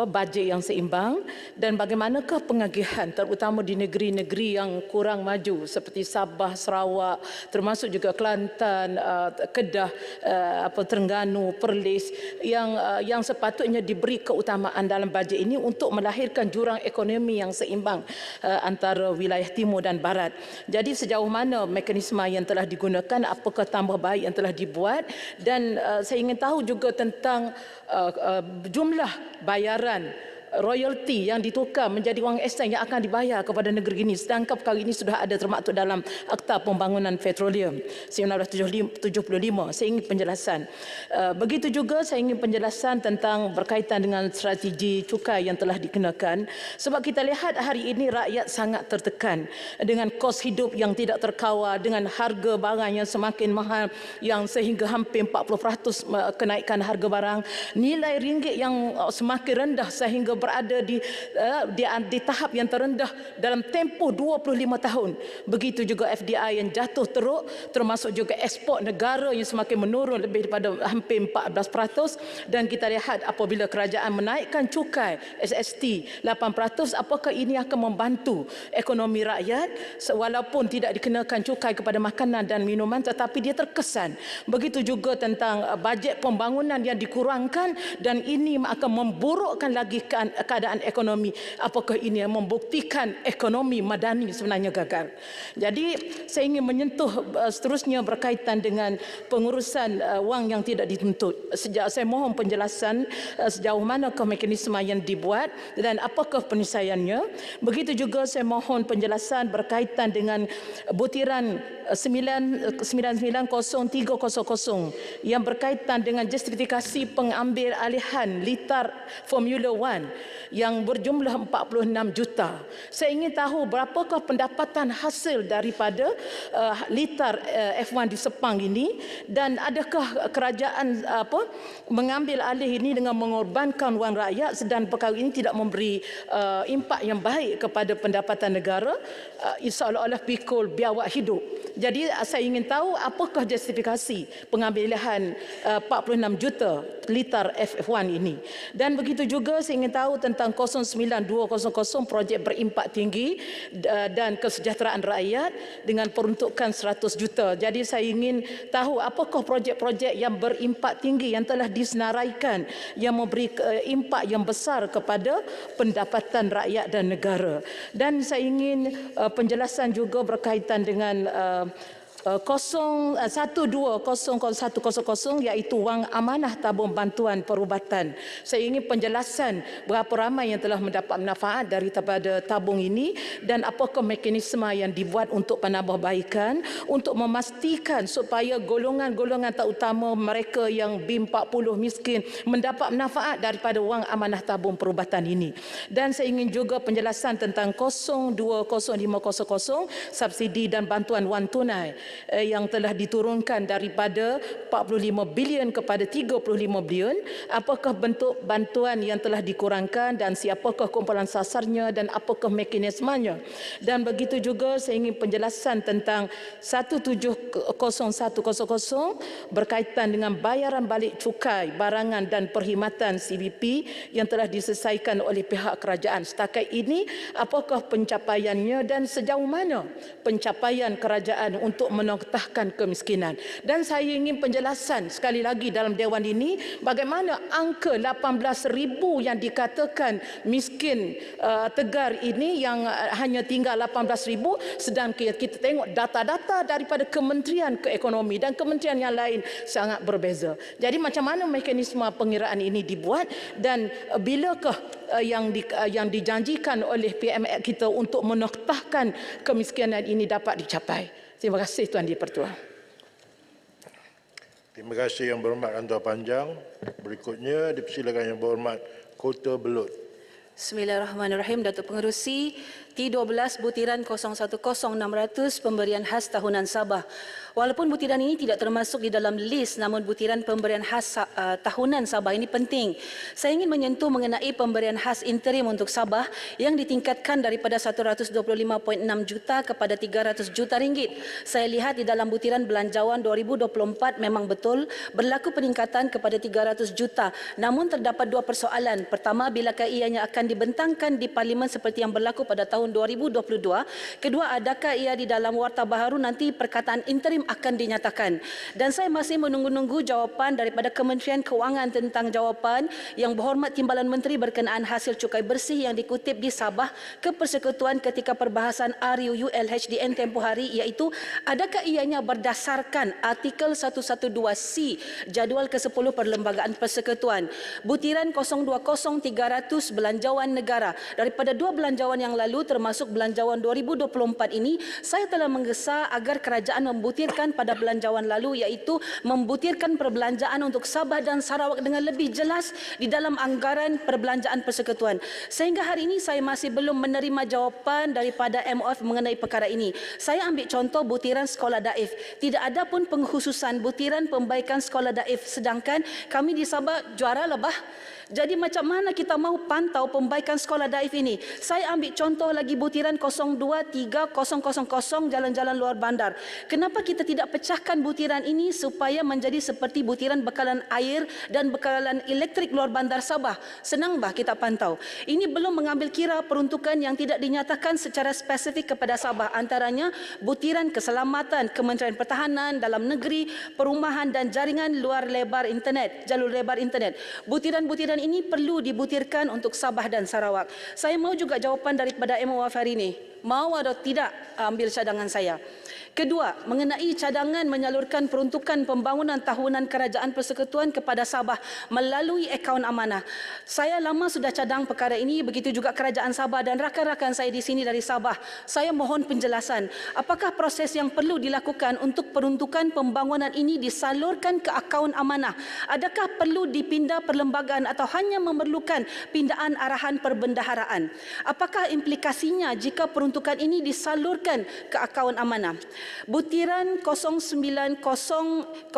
bajet yang seimbang, dan bagaimanakah pengagihan terutama di negeri-negeri yang kurang maju seperti Sabah, Sarawak, termasuk juga Kelantan, Kedah, Terengganu, Perlis yang sepatutnya diberi keutamaan dalam bajet ini untuk melahirkan jurang ekonomi yang seimbang antara wilayah timur dan barat. Jadi sejauh mana mekanisme yang telah digunakan, apakah tambah baik yang telah dibuat, dan saya ingin tahu juga tentang jumlah bayaran royalti yang ditukar menjadi wang exchange yang akan dibayar kepada negeri ini, sedangkan perkara ini sudah ada termaktub dalam Akta Pembangunan Petroleum 1975. Saya ingin penjelasan. Begitu juga saya ingin penjelasan tentang berkaitan dengan strategi cukai yang telah dikenakan, sebab kita lihat hari ini rakyat sangat tertekan dengan kos hidup yang tidak terkawal, dengan harga barang yang semakin mahal, yang sehingga hampir 40% kenaikan harga barang, nilai ringgit yang semakin rendah sehingga berada di tahap yang terendah dalam tempoh 25 tahun. Begitu juga FDI yang jatuh teruk, termasuk juga ekspor negara yang semakin menurun lebih daripada hampir 14%, dan kita lihat apabila kerajaan menaikkan cukai SST 8%, apakah ini akan membantu ekonomi rakyat walaupun tidak dikenakan cukai kepada makanan dan minuman, tetapi dia terkesan. Begitu juga tentang bajet pembangunan yang dikurangkan, dan ini akan memburukkan lagi keadaan ekonomi. Apakah ini yang membuktikan ekonomi madani sebenarnya gagal? Jadi saya ingin menyentuh seterusnya berkaitan dengan pengurusan wang yang tidak dituntut. Saya mohon penjelasan sejauh manakah mekanisme yang dibuat dan apakah penyelesaiannya. Begitu juga saya mohon penjelasan berkaitan dengan butiran 990300 yang berkaitan dengan justifikasi pengambil alihan litar Formula 1 yang berjumlah 46 juta. Saya ingin tahu berapakah pendapatan hasil daripada litar F1 di Sepang ini, dan adakah kerajaan mengambil alih ini dengan mengorbankan wang rakyat, sedang perkara ini tidak memberi impak yang baik kepada pendapatan negara, seolah-olah pikul biawak hidup. Jadi saya ingin tahu apakah justifikasi pengambilan 46 juta litar F1 ini. Dan begitu juga saya ingin tahu tentang 09200 projek berimpak tinggi dan kesejahteraan rakyat dengan peruntukan 100 juta. Jadi saya ingin tahu apakah projek-projek yang berimpak tinggi yang telah disenaraikan yang memberi impak yang besar kepada pendapatan rakyat dan negara. Dan saya ingin penjelasan juga berkaitan dengan 1200100 iaitu wang amanah tabung bantuan perubatan. Saya ingin penjelasan berapa ramai yang telah mendapat manfaat daripada tabung ini, dan apakah mekanisme yang dibuat untuk penambahbaikan untuk memastikan supaya golongan-golongan terutama mereka yang B40 miskin mendapat manfaat daripada wang amanah tabung perubatan ini. Dan saya ingin juga penjelasan tentang 020500 subsidi dan bantuan wang tunai yang telah diturunkan daripada 45 bilion kepada 35 bilion. Apakah bentuk bantuan yang telah dikurangkan dan siapakah kumpulan sasarnya dan apakah mekanismenya? Dan begitu juga saya ingin penjelasan tentang 1700100 berkaitan dengan bayaran balik cukai barangan dan perkhidmatan CBP yang telah diselesaikan oleh pihak kerajaan. Setakat ini apakah pencapaiannya dan sejauh mana pencapaian kerajaan untuk menokta kemiskinan? Dan saya ingin penjelasan sekali lagi dalam dewan ini bagaimana angka 18,000 yang dikatakan miskin Tegar ini yang hanya tinggal 18,000, sedang kita tengok data-data daripada Kementerian Keekonomi dan kementerian yang lain sangat berbeza. Jadi macam mana mekanisme pengiraan ini dibuat, dan bilakah yang dijanjikan oleh PMX kita untuk menoktahkan kemiskinan ini dapat dicapai? Terima kasih Tuan Di-Pertua. Terima kasih Yang Berhormat Antua Panjang. Berikutnya dipersilakan Yang Berhormat Kota Belud. Bismillahirrahmanirrahim. Datuk Pengerusi, T12 butiran 010600 pemberian khas tahunan Sabah. Walaupun butiran ini tidak termasuk di dalam list, namun butiran pemberian khas tahunan Sabah ini penting. Saya ingin menyentuh mengenai pemberian khas interim untuk Sabah yang ditingkatkan daripada 125.6 juta kepada 300 juta ringgit. Saya lihat di dalam butiran belanjawan 2024 memang betul berlaku peningkatan kepada 300 juta. Namun terdapat dua persoalan. Pertama, bilakah ianya akan dibentangkan di Parlimen seperti yang berlaku pada tahun 2022? Kedua, adakah ia di dalam Warta Baharu nanti perkataan interim akan dinyatakan? Dan saya masih menunggu-nunggu jawapan daripada Kementerian Kewangan tentang jawapan yang berhormat Timbalan Menteri berkenaan hasil cukai bersih yang dikutip di Sabah ke Persekutuan ketika perbahasan RUU LHDN tempoh hari, iaitu adakah ianya berdasarkan artikel 112C jadual ke-10 Perlembagaan Persekutuan. Butiran 020300 belanjawan negara. Daripada dua belanjawan yang lalu termasuk belanjawan 2024 ini, saya telah menggesa agar kerajaan membutirkan pada belanjawan lalu, iaitu membutirkan perbelanjaan untuk Sabah dan Sarawak dengan lebih jelas di dalam anggaran perbelanjaan persekutuan. Sehingga hari ini saya masih belum menerima jawapan daripada MOF mengenai perkara ini. Saya ambil contoh butiran sekolah daif. Tidak ada pun pengkhususan butiran pembaikan sekolah daif, sedangkan kami di Sabah juara lebah. Jadi macam mana kita mahu pantau pembaikan sekolah daif ini? Saya ambil contoh lagi butiran 023000 jalan-jalan luar bandar. Kenapa kita tidak pecahkan butiran ini supaya menjadi seperti butiran bekalan air dan bekalan elektrik luar bandar Sabah? Senang bah kita pantau. Ini belum mengambil kira peruntukan yang tidak dinyatakan secara spesifik kepada Sabah. Antaranya butiran keselamatan, Kementerian Pertahanan, Dalam Negeri, Perumahan dan Jaringan Luar Lebar Internet, jalur lebar internet. Butiran-butiran ini perlu dibutirkan untuk Sabah dan Sarawak. Saya mahu juga jawapan daripada MOF hari ini. Mau atau tidak ambil cadangan saya. Kedua, mengenai cadangan menyalurkan peruntukan pembangunan tahunan Kerajaan Persekutuan kepada Sabah melalui akaun amanah. Saya lama sudah cadang perkara ini, begitu juga Kerajaan Sabah dan rakan-rakan saya di sini dari Sabah. Saya mohon penjelasan, apakah proses yang perlu dilakukan untuk peruntukan pembangunan ini disalurkan ke akaun amanah? Adakah perlu dipindah perlembagaan atau hanya memerlukan pindaan arahan perbendaharaan? Apakah implikasinya jika peruntukan ini disalurkan ke akaun amanah? Butiran 090000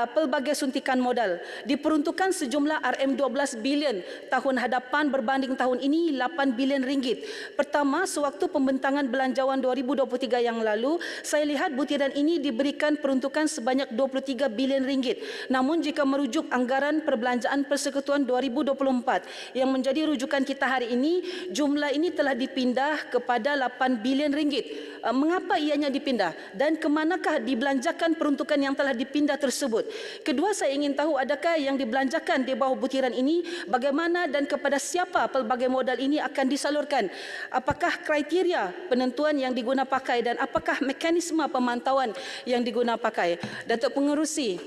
pelbagai suntikan modal diperuntukkan sejumlah RM12 bilion tahun hadapan berbanding tahun ini 8 bilion ringgit. Pertama, sewaktu pembentangan belanjawan 2023 yang lalu, saya lihat butiran ini diberikan peruntukan sebanyak 23 bilion ringgit. Namun jika merujuk anggaran perbelanjaan Persekutuan 2024 yang menjadi rujukan kita hari ini, jumlah ini telah dipindah kepada 8 bilion ringgit. Mengapa ianya dipindah dan ke manakah dibelanjakan peruntukan yang telah dipindah tersebut? Kedua, saya ingin tahu adakah yang dibelanjakan di bawah butiran ini, bagaimana dan kepada siapa pelbagai modal ini akan disalurkan? Apakah kriteria penentuan yang diguna pakai dan apakah mekanisme pemantauan yang diguna pakai? Datuk Pengerusi,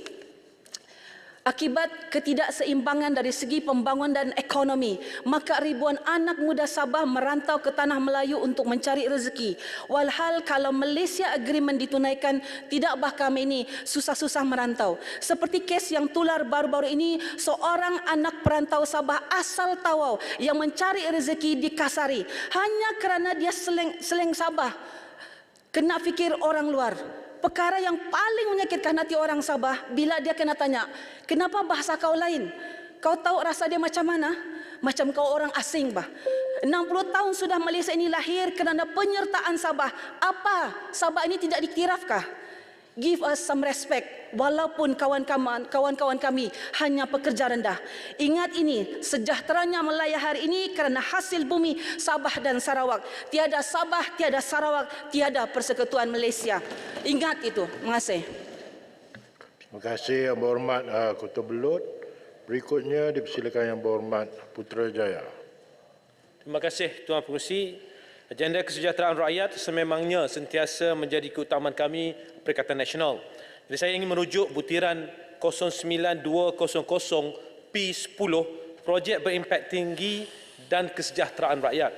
akibat ketidakseimbangan dari segi pembangunan dan ekonomi, maka ribuan anak muda Sabah merantau ke Tanah Melayu untuk mencari rezeki. Walhal kalau Malaysia Agreement ditunaikan, tidakkah kami ini susah-susah merantau? Seperti kes yang tular baru-baru ini, seorang anak perantau Sabah asal Tawau yang mencari rezeki di Kasari hanya kerana dia seleng Sabah. Kena fikir orang luar. Perkara yang paling menyakitkan hati orang Sabah bila dia kena tanya, kenapa bahasa kau lain? Kau tahu rasa dia macam mana? Macam kau orang asing bah. 60 tahun sudah Malaysia ini lahir kerana penyertaan Sabah. Apa Sabah ini tidak diktirafkah? Give us some respect, walaupun kawan-kawan kami hanya pekerja rendah. Ingat ini, sejahteranya Melaya hari ini kerana hasil bumi Sabah dan Sarawak. Tiada Sabah, tiada Sarawak, tiada Persekutuan Malaysia. Ingat itu. Terima kasih. Terima kasih Yang Berhormat Kota Belud. Berikutnya dipersilakan Yang Berhormat Putrajaya. Terima kasih Tuan Pengerusi. Agenda kesejahteraan rakyat sememangnya sentiasa menjadi keutamaan kami Perikatan Nasional. Jadi saya ingin merujuk butiran 09200 P10 projek berimpak tinggi dan kesejahteraan rakyat.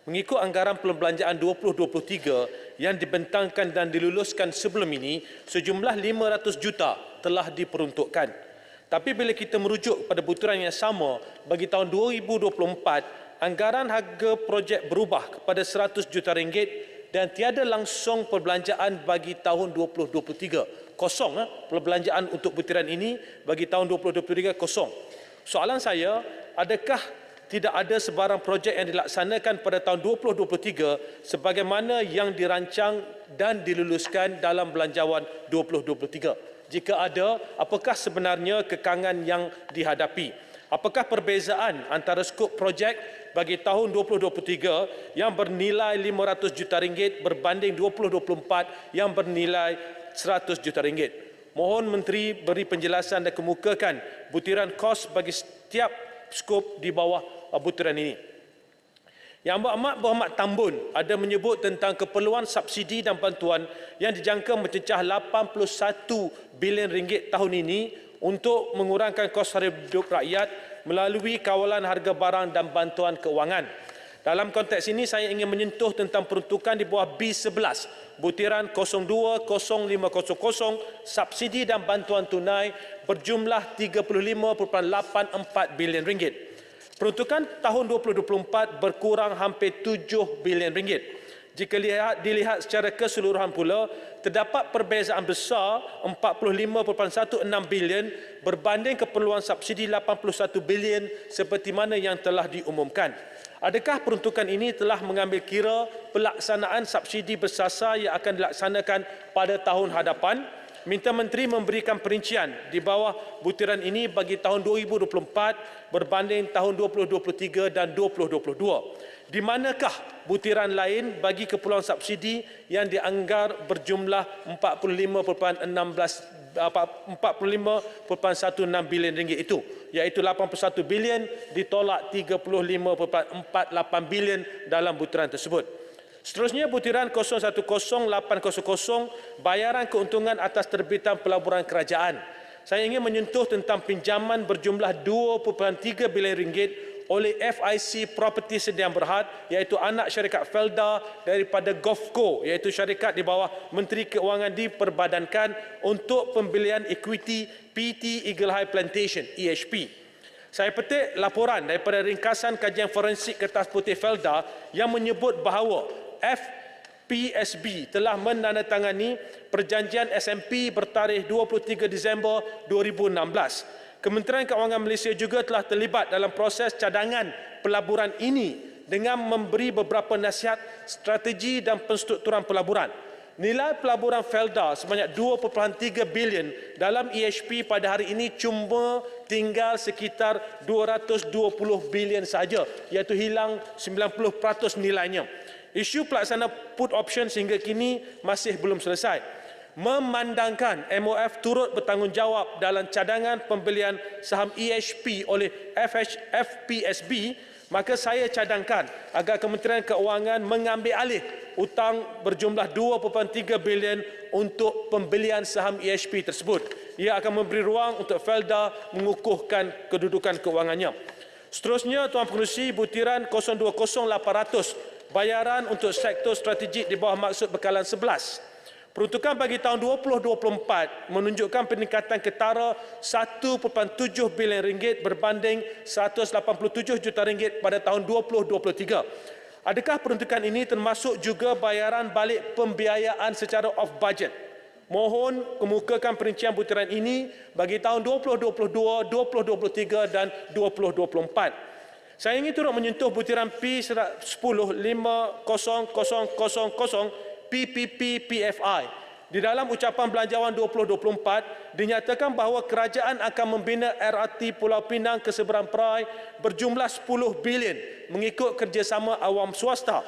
Mengikut anggaran perbelanjaan 2023 yang dibentangkan dan diluluskan sebelum ini, sejumlah 500 juta telah diperuntukkan. Tapi bila kita merujuk pada butiran yang sama bagi tahun 2024, anggaran harga projek berubah kepada 100 juta ringgit dan tiada langsung perbelanjaan bagi tahun 2023. Kosong perbelanjaan untuk butiran ini bagi tahun 2023 kosong. Soalan saya, adakah tidak ada sebarang projek yang dilaksanakan pada tahun 2023 sebagaimana yang dirancang dan diluluskan dalam belanjawan 2023? Jika ada, apakah sebenarnya kekangan yang dihadapi? Apakah perbezaan antara skop projek bagi tahun 2023 yang bernilai 500 juta ringgit berbanding 2024 yang bernilai 100 juta ringgit? Mohon Menteri beri penjelasan dan kemukakan butiran kos bagi setiap skop di bawah butiran ini. Yang Amat Berhormat Tambun ada menyebut tentang keperluan subsidi dan bantuan yang dijangka mencecah 81 bilion ringgit tahun ini untuk mengurangkan kos hidup rakyat melalui kawalan harga barang dan bantuan keuangan. Dalam konteks ini saya ingin menyentuh tentang peruntukan di bawah B11 butiran 020500 subsidi dan bantuan tunai berjumlah 35.84 bilion ringgit. Peruntukan tahun 2024 berkurang hampir 7 bilion ringgit. Jika dilihat secara keseluruhan pula, terdapat perbezaan besar 45.16 bilion berbanding keperluan subsidi 81 bilion seperti mana yang telah diumumkan. Adakah peruntukan ini telah mengambil kira pelaksanaan subsidi bersasar yang akan dilaksanakan pada tahun hadapan? Minta Menteri memberikan perincian di bawah butiran ini bagi tahun 2024 berbanding tahun 2023 dan 2022. Di manakah butiran lain bagi keperluan subsidi yang dianggar berjumlah 45.16 bilion ringgit itu, iaitu 81 bilion ditolak 35.48 bilion dalam butiran tersebut. Seterusnya butiran 010800 bayaran keuntungan atas terbitan pelaburan kerajaan. Saya ingin menyentuh tentang pinjaman berjumlah 2.3 bilion ringgit oleh FIC Property Sdn Bhd, iaitu anak syarikat Felda daripada GovCo, iaitu syarikat di bawah Menteri Keuangan diperbadankan untuk pembelian equity PT Eagle High Plantation EHP. Saya petik laporan daripada ringkasan kajian forensik kertas putih Felda yang menyebut bahawa FPSB telah menandatangani perjanjian SMP bertarikh 23 Disember 2016. Kementerian Keuangan Malaysia juga telah terlibat dalam proses cadangan pelaburan ini dengan memberi beberapa nasihat strategi dan penstrukturan pelaburan. Nilai pelaburan Felda sebanyak 2.3 bilion dalam EHP pada hari ini cuma tinggal sekitar 220 bilion saja, iaitu hilang 90% nilainya. Isu pelaksanaan put option sehingga kini masih belum selesai. Memandangkan MOF turut bertanggungjawab dalam cadangan pembelian saham EHP oleh FPSB, maka saya cadangkan agar Kementerian Keuangan mengambil alih hutang berjumlah 2.3 bilion untuk pembelian saham EHP tersebut. Ia akan memberi ruang untuk Felda mengukuhkan kedudukan keuangannya. Seterusnya, Tuan Pengerusi, butiran 020800 bayaran untuk sektor strategik di bawah maksud bekalan 11. Peruntukan bagi tahun 2024 menunjukkan peningkatan ketara 1.7 bilion ringgit berbanding 187 juta ringgit pada tahun 2023. Adakah peruntukan ini termasuk juga bayaran balik pembiayaan secara off budget? Mohon kemukakan perincian butiran ini bagi tahun 2022, 2023 dan 2024. Saya ingin turut menyentuh butiran P105000 PPP PFI. Di dalam ucapan belanjawan 2024, dinyatakan bahawa kerajaan akan membina LRT Pulau Pinang ke Seberang Perai berjumlah 10 bilion mengikut kerjasama awam swasta.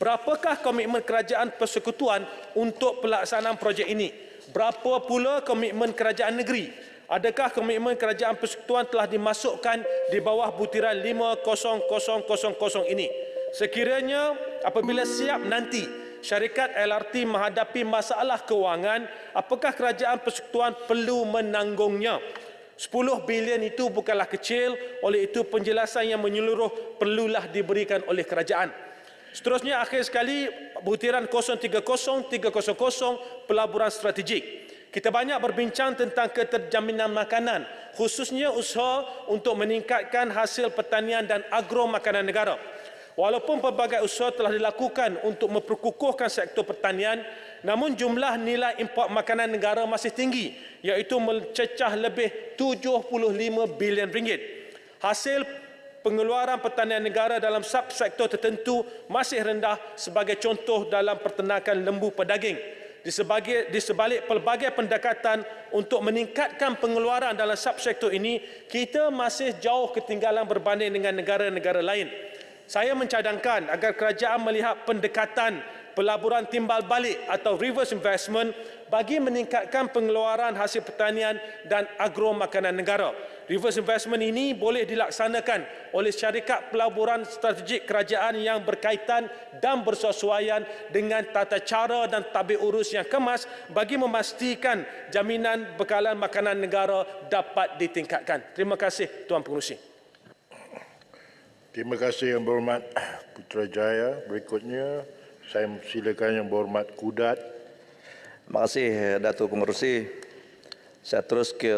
Berapakah komitmen kerajaan persekutuan untuk pelaksanaan projek ini? Berapa pula komitmen kerajaan negeri? Adakah komitmen kerajaan persekutuan telah dimasukkan di bawah butiran 50000 ini? Sekiranya apabila siap nanti syarikat LRT menghadapi masalah kewangan, apakah kerajaan persekutuan perlu menanggungnya? 10 bilion itu bukanlah kecil, oleh itu penjelasan yang menyeluruh perlulah diberikan oleh kerajaan. Seterusnya, akhir sekali, butiran 030300 pelaburan strategik. Kita banyak berbincang tentang keterjaminan makanan, khususnya usaha untuk meningkatkan hasil pertanian dan agro makanan negara. Walaupun pelbagai usaha telah dilakukan untuk memperkukuhkan sektor pertanian, namun jumlah nilai import makanan negara masih tinggi, iaitu mencecah lebih 75 bilion ringgit. Hasil pengeluaran pertanian negara dalam subsektor tertentu masih rendah, sebagai contoh dalam peternakan lembu pedaging. Di sebalik pelbagai pendekatan untuk meningkatkan pengeluaran dalam subsektor ini, kita masih jauh ketinggalan berbanding dengan negara-negara lain. Saya mencadangkan agar kerajaan melihat pendekatan pelaburan timbal balik atau reverse investment bagi meningkatkan pengeluaran hasil pertanian dan agro makanan negara. Reverse investment ini boleh dilaksanakan oleh syarikat pelaburan strategik kerajaan yang berkaitan dan bersesuaian dengan tata cara dan tabik urus yang kemas bagi memastikan jaminan bekalan makanan negara dapat ditingkatkan. Terima kasih Tuan Pengerusi. Terima kasih Yang Berhormat Putrajaya. Berikutnya saya silakan Yang Berhormat Kudat. Terima kasih Datuk Pengerusi. Saya terus ke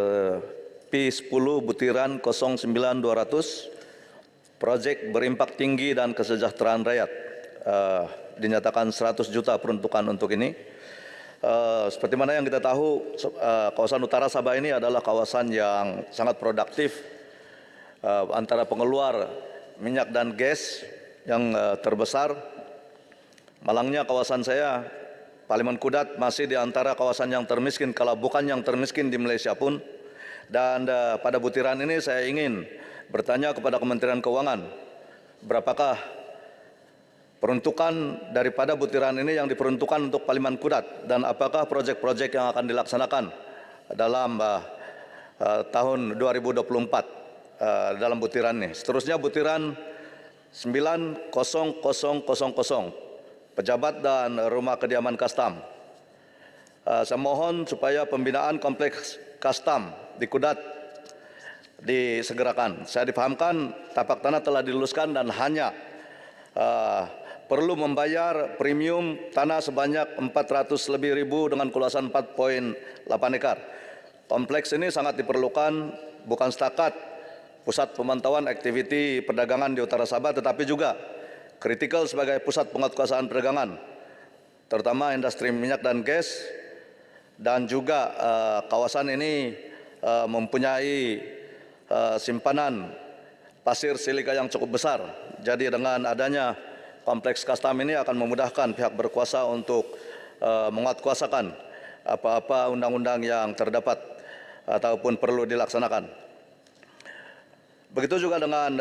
P10 butiran 09200, projek berimpak tinggi dan kesejahteraan rakyat. Dinyatakan 100 juta peruntukan untuk ini. Seperti mana yang kita tahu, kawasan utara Sabah ini adalah kawasan yang sangat produktif, antara pengeluar minyak dan gas yang terbesar. Malangnya kawasan saya, Parlimen Kudat, masih di antara kawasan yang termiskin, kalau bukan yang termiskin di Malaysia pun. Dan pada butiran ini saya ingin bertanya kepada Kementerian Keuangan, berapakah peruntukan daripada butiran ini yang diperuntukkan untuk Parlimen Kudat, dan apakah proyek-proyek yang akan dilaksanakan dalam tahun 2024 dalam butiran ini. Seterusnya butiran 90000, pejabat dan rumah kediaman kastam. Saya mohon supaya pembinaan kompleks kastam di Kudat disegerakan. Saya difahamkan tapak tanah telah diluluskan dan hanya perlu membayar premium tanah sebanyak 400 lebih ribu dengan keluasan 4,8 ekar. Kompleks ini sangat diperlukan bukan setakat pusat pemantauan aktiviti perdagangan di utara Sabah, tetapi juga kritikal sebagai pusat penguatkuasaan perdagangan, terutama industri minyak dan gas, dan juga kawasan ini mempunyai simpanan pasir silika yang cukup besar. Jadi dengan adanya kompleks kastam ini akan memudahkan pihak berkuasa untuk menguatkuasakan apa-apa undang-undang yang terdapat ataupun perlu dilaksanakan. Begitu juga dengan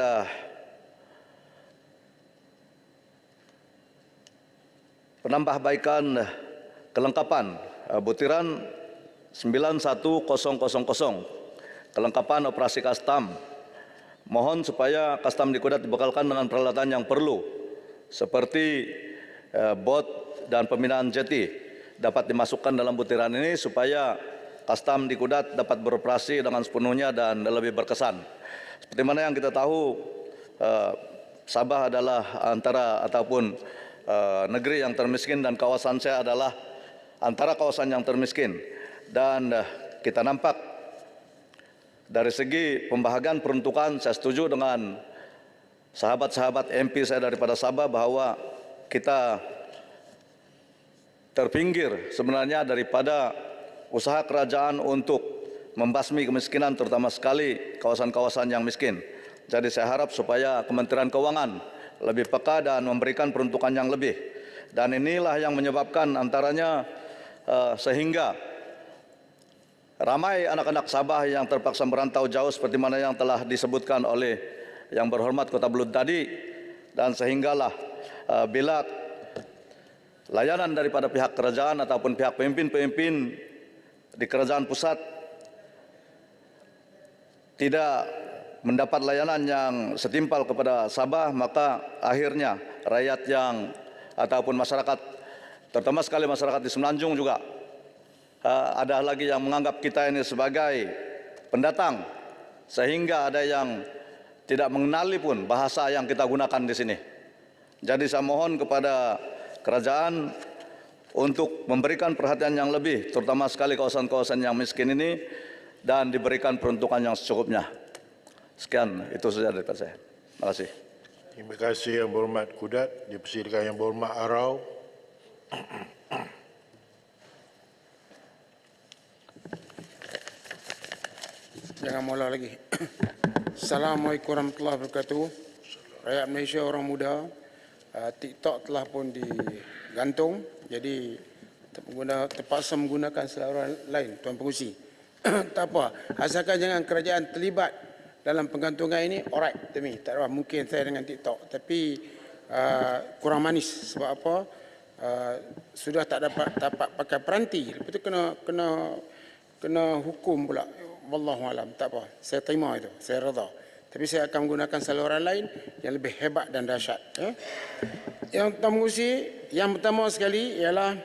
penambahbaikan kelengkapan butiran 91000, kelengkapan operasi kastam. Mohon supaya kastam di Kudat dibekalkan dengan peralatan yang perlu, seperti bot dan pembinaan jeti dapat dimasukkan dalam butiran ini supaya kastam di Kudat dapat beroperasi dengan sepenuhnya dan lebih berkesan. Seperti mana yang kita tahu, Sabah adalah antara ataupun negeri yang termiskin, dan kawasan saya adalah antara kawasan yang termiskin. Dan kita nampak dari segi pembahagian peruntukan, saya setuju dengan sahabat-sahabat MP saya daripada Sabah bahwa kita terpinggir sebenarnya daripada usaha kerajaan untuk membasmi kemiskinan, terutama sekali kawasan-kawasan yang miskin. Jadi saya harap supaya Kementerian Keuangan lebih peka dan memberikan peruntukan yang lebih. Dan inilah yang menyebabkan antaranya sehingga ramai anak-anak Sabah yang terpaksa merantau jauh seperti mana yang telah disebutkan oleh Yang Berhormat Kota Belud tadi. Dan sehinggalah bila layanan daripada pihak kerajaan ataupun pihak pemimpin-pemimpin di kerajaan pusat tidak mendapat layanan yang setimpal kepada Sabah, maka akhirnya rakyat yang ataupun masyarakat, terutama sekali masyarakat di Semenanjung juga, ada lagi yang menganggap kita ini sebagai pendatang, sehingga ada yang tidak mengenali pun bahasa yang kita gunakan di sini. Jadi saya mohon kepada kerajaan untuk memberikan perhatian yang lebih, terutama sekali kawasan-kawasan yang miskin ini, dan diberikan peruntukan yang secukupnya. Sekian, itu saja dari saya. Terima kasih. Terima kasih Yang Berhormat Kudat. Dipersilakan Yang Berhormat Arau. Jangan mula lagi. Assalamualaikum warahmatullahi wabarakatuh. Rakyat Malaysia, orang muda, TikTok telah pun digantung. Jadi terpaksa menggunakan saluran lain, Tuan Pengerusi. Tak apa, asalkan jangan kerajaan terlibat dalam penggantungan ini, alright, Temi. Tak apa, mungkin saya dengan TikTok. Tapi kurang manis. Sebab apa? Sudah tak dapat pakai peranti. Lepas itu kena hukum pula. Wallahualam, tak apa. Saya terima itu, saya redha. Tapi saya akan menggunakan saluran lain yang lebih hebat dan dahsyat. Yang Tuan Pengerusi, yang pertama sekali ialah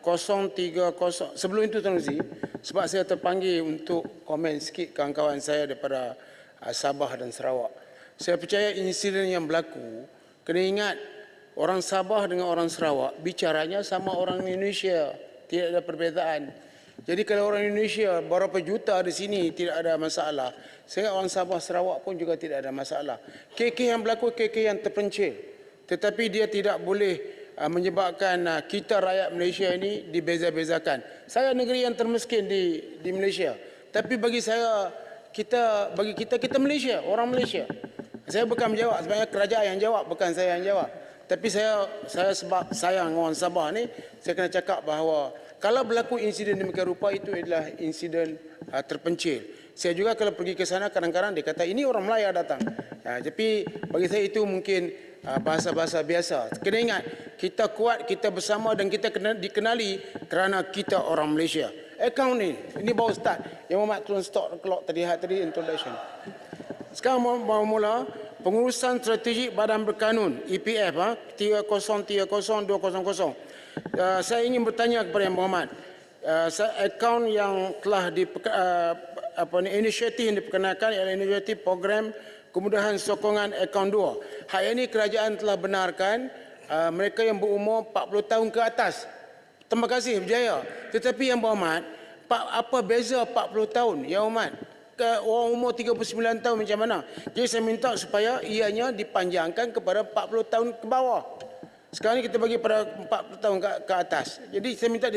030. Sebelum itu Tuan Pengerusi, sebab saya terpanggil untuk komen sikit kawan-kawan saya daripada Sabah dan Sarawak. Saya percaya insiden yang berlaku, kena ingat orang Sabah dengan orang Sarawak bicaranya sama orang Indonesia, tidak ada perbezaan. Jadi kalau orang Indonesia berapa juta di sini tidak ada masalah, saya orang Sabah Sarawak pun juga tidak ada masalah. KK yang berlaku KK yang terpencil, tetapi dia tidak boleh menyebabkan kita rakyat Malaysia ini dibeza-bezakan. Saya negeri yang termiskin di Malaysia, tapi bagi saya kita Malaysia, orang Malaysia. Saya bukan menjawab, sebenarnya kerajaan yang jawab, bukan saya yang jawab. Tapi saya sebab sayang orang Sabah ni, saya kena cakap bahawa kalau berlaku insiden demikian rupa, itu adalah insiden terpencil. Saya juga kalau pergi ke sana kadang-kadang dia kata ini orang Melayu datang. Tapi bagi saya itu mungkin bahasa-bahasa biasa. Kena ingat, kita kuat, kita bersama dan kita kena dikenali kerana kita orang Malaysia. Akaun ini baru start. Yang Muhammad turun stop clock tadi introduction. Sekarang mau mula pengurusan strategik Badan Berkanun EPF 3030-200. Saya ingin bertanya kepada Yang Berhormat, akaun yang telah inisiatif yang diperkenalkan ialah inisiatif program kemudahan sokongan akaun 2. Hari ini kerajaan telah benarkan mereka yang berumur 40 tahun ke atas. Terima kasih, berjaya. Tetapi Yang Berhormat, apa beza 40 tahun, Yang Berhormat? Orang umur 39 tahun macam mana? Jadi saya minta supaya ianya dipanjangkan kepada 40 tahun ke bawah. Sekarang ni kita bagi pada 40 tahun ke atas. Jadi saya minta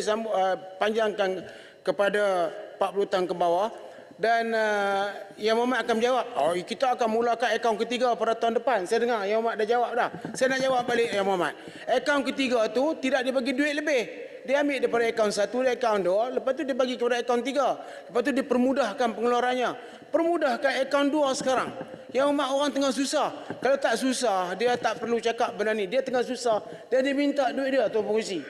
panjangkan kepada 40 tahun ke bawah. Dan Yang Berhormat akan menjawab, kita akan mulakan akaun ketiga pada tahun depan. Saya dengar Yang Berhormat dah jawab dah. Saya nak jawab balik Yang Berhormat. Akaun ketiga tu tidak dibagi duit lebih. Dia ambil daripada akaun 1, dari akaun 2, lepas tu dia bagi kepada akaun 3. Lepas tu dia permudahkan pengeluarannya. Permudahkan akaun 2 sekarang. Yang Berhormat, orang tengah susah. Kalau tak susah, dia tak perlu cakap benda ni. Dia tengah susah dan dia minta duit dia, Tuan Pengerusi.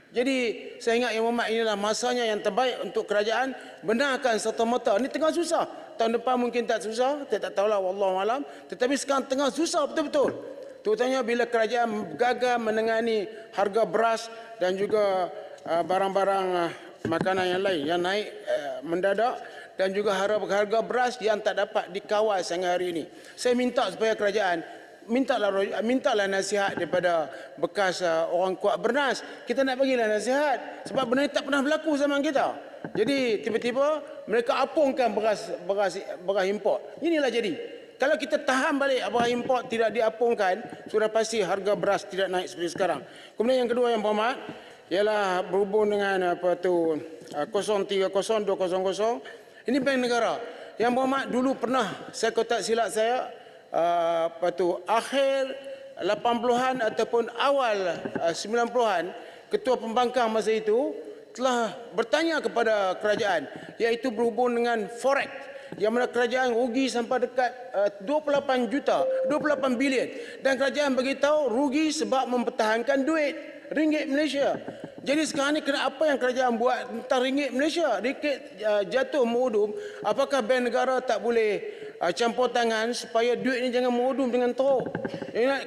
Jadi saya ingat Yang Berhormat, inilah masanya yang terbaik untuk kerajaan benarkan serta-merta. Ini tengah susah. Tahun depan mungkin tak susah, saya tak tahulah, wallahualam. Tetapi sekarang tengah susah betul-betul. Terutamanya bila kerajaan gagal menangani harga beras dan juga barang-barang makanan yang lain yang naik mendadak, dan juga harga beras yang tak dapat dikawal sehingga hari ini. Saya minta supaya kerajaan mintalah nasihat daripada bekas orang kuat bernas. Kita nak bagilah nasihat sebab benda ini tak pernah berlaku zaman kita. Jadi tiba-tiba mereka apungkan beras import. Inilah jadi. Kalau kita tahan balik beras import tidak diapungkan, sudah pasti harga beras tidak naik seperti sekarang. Kemudian yang kedua Yang Berhormat ialah berhubung dengan 030-200. Ini Bank Negara. Yang Berhormat dulu pernah, saya tak silap saya, akhir 80-an ataupun awal 90-an, Ketua Pembangkang masa itu telah bertanya kepada kerajaan, iaitu berhubung dengan forex, yang mana kerajaan rugi sampai dekat 28 bilion. Dan kerajaan beritahu rugi sebab mempertahankan duit ringgit Malaysia. Jadi sekarang ni apa yang kerajaan buat tentang ringgit Malaysia? Ringgit jatuh merudum. Apakah Bank Negara tak boleh campur tangan supaya duit ni jangan merudum dengan teruk?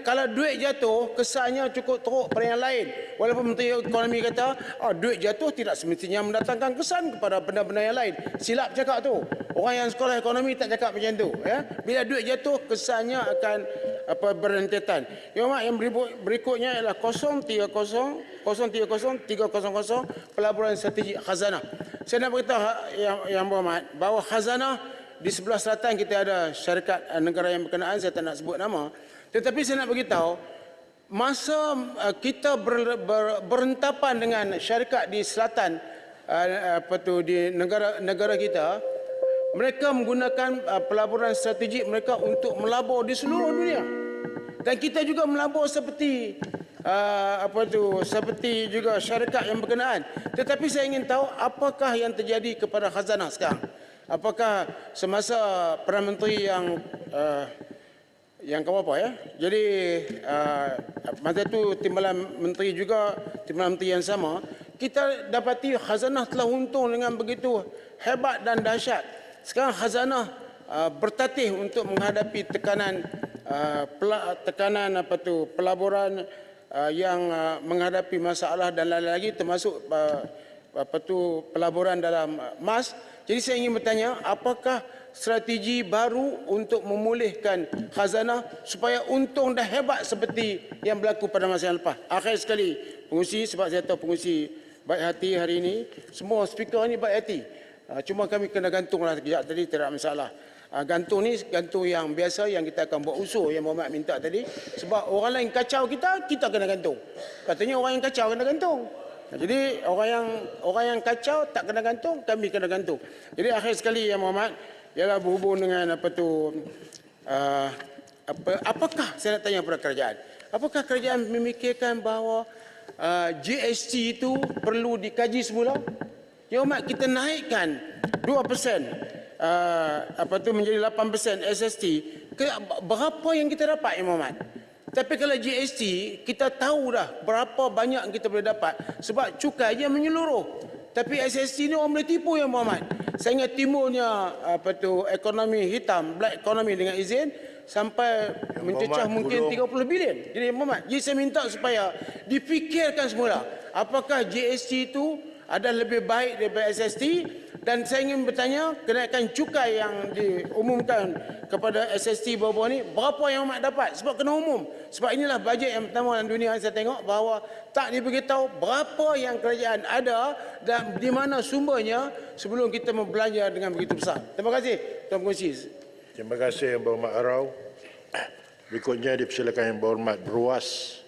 Kalau duit jatuh, kesannya cukup teruk pada yang lain. Walaupun Menteri Ekonomi kata, duit jatuh tidak semestinya mendatangkan kesan kepada benda-benda yang lain. Silap cakap tu. Orang yang sekolah ekonomi tak cakap macam tu. Ya? Bila duit jatuh, kesannya akan berentetan. Yang Hormat, yang berikutnya ialah 030-300 pelaburan strategik khazanah. Saya nak beritahu yang berhormat bahawa khazanah di sebelah selatan kita ada syarikat negara yang berkenaan, saya tak nak sebut nama. Tetapi saya nak beritahu masa kita berentapan dengan syarikat di selatan di negara kita, mereka menggunakan pelaburan strategik mereka untuk melabur di seluruh dunia. Dan kita juga melabur seperti seperti juga syarikat yang berkenaan. Tetapi saya ingin tahu apakah yang terjadi kepada khazanah sekarang. Apakah semasa Perdana Menteri yang keberapa ya? Jadi masa itu timbalan menteri juga, timbalan menteri yang sama, kita dapati khazanah telah untung dengan begitu hebat dan dahsyat. Sekarang khazanah bertatih untuk menghadapi tekanan pelaburan yang menghadapi masalah dan lain-lain lagi, termasuk pelaburan dalam MAS. Jadi saya ingin bertanya, apakah strategi baru untuk memulihkan khazanah supaya untung dah hebat seperti yang berlaku pada masa yang lepas? Akhir sekali, pengurusi, sebab saya tahu pengurusi baik hati hari ini, semua speaker ini baik hati. Cuma kami kena gantunglah sekejap tadi, tidak masalah. Gantung ni gantung yang biasa yang kita akan buat usul yang Muhammad minta tadi. Sebab orang lain kacau kita kena gantung. Katanya orang yang kacau kena gantung. Jadi orang yang kacau tak kena gantung, kami kena gantung. Jadi akhir sekali yang Muhammad ialah berhubung dengan apakah saya nak tanya kepada kerajaan. Apakah kerajaan memikirkan bahawa GST itu perlu dikaji semula? Ya Muhammad, kita naikkan 2% menjadi 8% SST. Berapa yang kita dapat ya Muhammad? Tapi kalau GST, kita tahu dah berapa banyak yang kita boleh dapat. Sebab cukai dia menyeluruh. Tapi SST ni orang boleh tipu ya Muhammad. Saya ingat timbulnya ekonomi hitam, black economy dengan izin, sampai mencecah mungkin 30 bilion. Jadi Muhammad, saya minta supaya difikirkan semula. Apakah GST itu ada lebih baik daripada SST? Dan saya ingin bertanya, kenaikan cukai yang diumumkan kepada SST bawah ni, berapa yang Muhammad dapat? Sebab kena umum. Sebab inilah bajet yang pertama dalam dunia yang saya tengok, bahawa tak diberitahu berapa yang kerajaan ada dan di mana sumbernya sebelum kita membelanja dengan begitu besar. Terima kasih, Tuan Pengerusi. Terima kasih Yang Berhormat Arau. Berikutnya dipersilakan Yang Berhormat Ruas.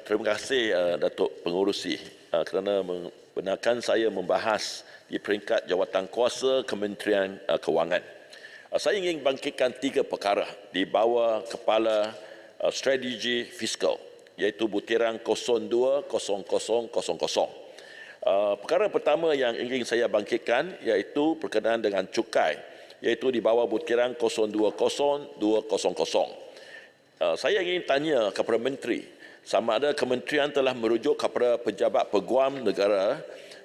Terima kasih Datuk Pengerusi kerana membenarkan saya membahas di peringkat jawatan kuasa Kementerian Kewangan. Saya ingin bangkitkan 3 perkara di bawah kepala strategi fiskal, iaitu butiran 020000. Perkara pertama yang ingin saya bangkitkan iaitu berkenaan dengan cukai, iaitu di bawah butiran 020200. Saya ingin tanya kepada Menteri, sama ada kementerian telah merujuk kepada pejabat peguam negara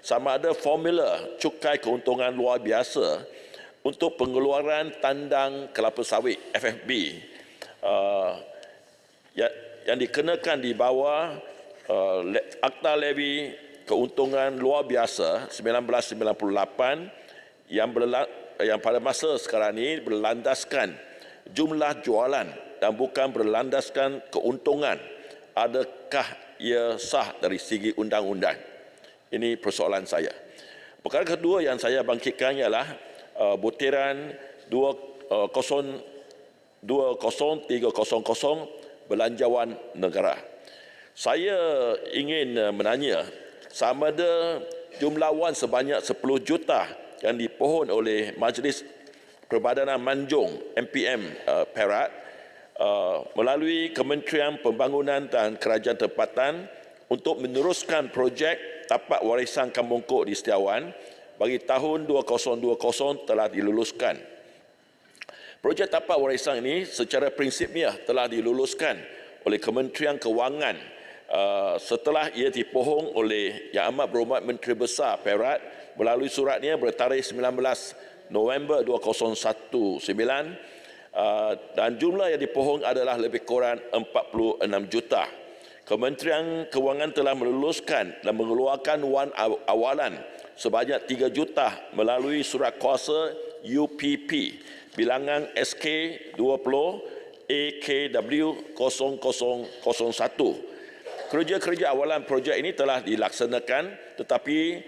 sama ada formula cukai keuntungan luar biasa untuk pengeluaran tandang kelapa sawit FFB yang dikenakan di bawah Akta Levy Keuntungan Luar Biasa 1998 yang pada masa sekarang ini berlandaskan jumlah jualan dan bukan berlandaskan keuntungan. Adakah ia sah dari segi undang-undang? Ini persoalan saya. Perkara kedua yang saya bangkitkan ialah butiran 20300 belanjawan negara. Saya ingin menanya sama ada jumlah wang sebanyak 10 juta yang dipohon oleh Majlis Perbadanan Manjung MPM Perak melalui Kementerian Pembangunan dan Kerajaan Tempatan untuk meneruskan projek tapak warisan Kampung Kok di Setiawan bagi tahun 2020 telah diluluskan. Projek tapak warisan ini secara prinsipnya telah diluluskan oleh Kementerian Kewangan setelah ia dipohong oleh Yang Amat Berhormat Menteri Besar Perak melalui suratnya bertarikh 19 November 2019 dan jumlah yang dipohong adalah lebih kurang 46 juta. Kementerian Kewangan telah meluluskan dan mengeluarkan wang awalan sebanyak 3 juta melalui surat kuasa UPP bilangan SK 20 AKW 0001. Kerja-kerja awalan projek ini telah dilaksanakan tetapi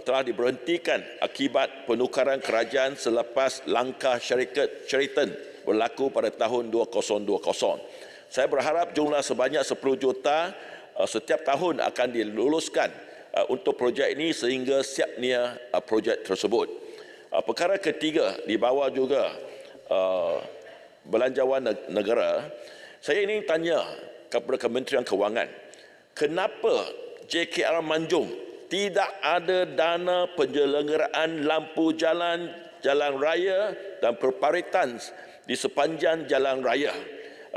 telah diberhentikan akibat penukaran kerajaan selepas langkah syarikat Sheraton berlaku pada tahun 2020. Saya berharap jumlah sebanyak 10 juta setiap tahun akan diluluskan untuk projek ini sehingga siapnya projek tersebut. Perkara ketiga di bawah juga belanjawan negara, saya ingin tanya kepada Kementerian Kewangan, kenapa JKR Manjung tidak ada dana penyelenggaraan lampu jalan, jalan raya dan perparitan di sepanjang jalan raya?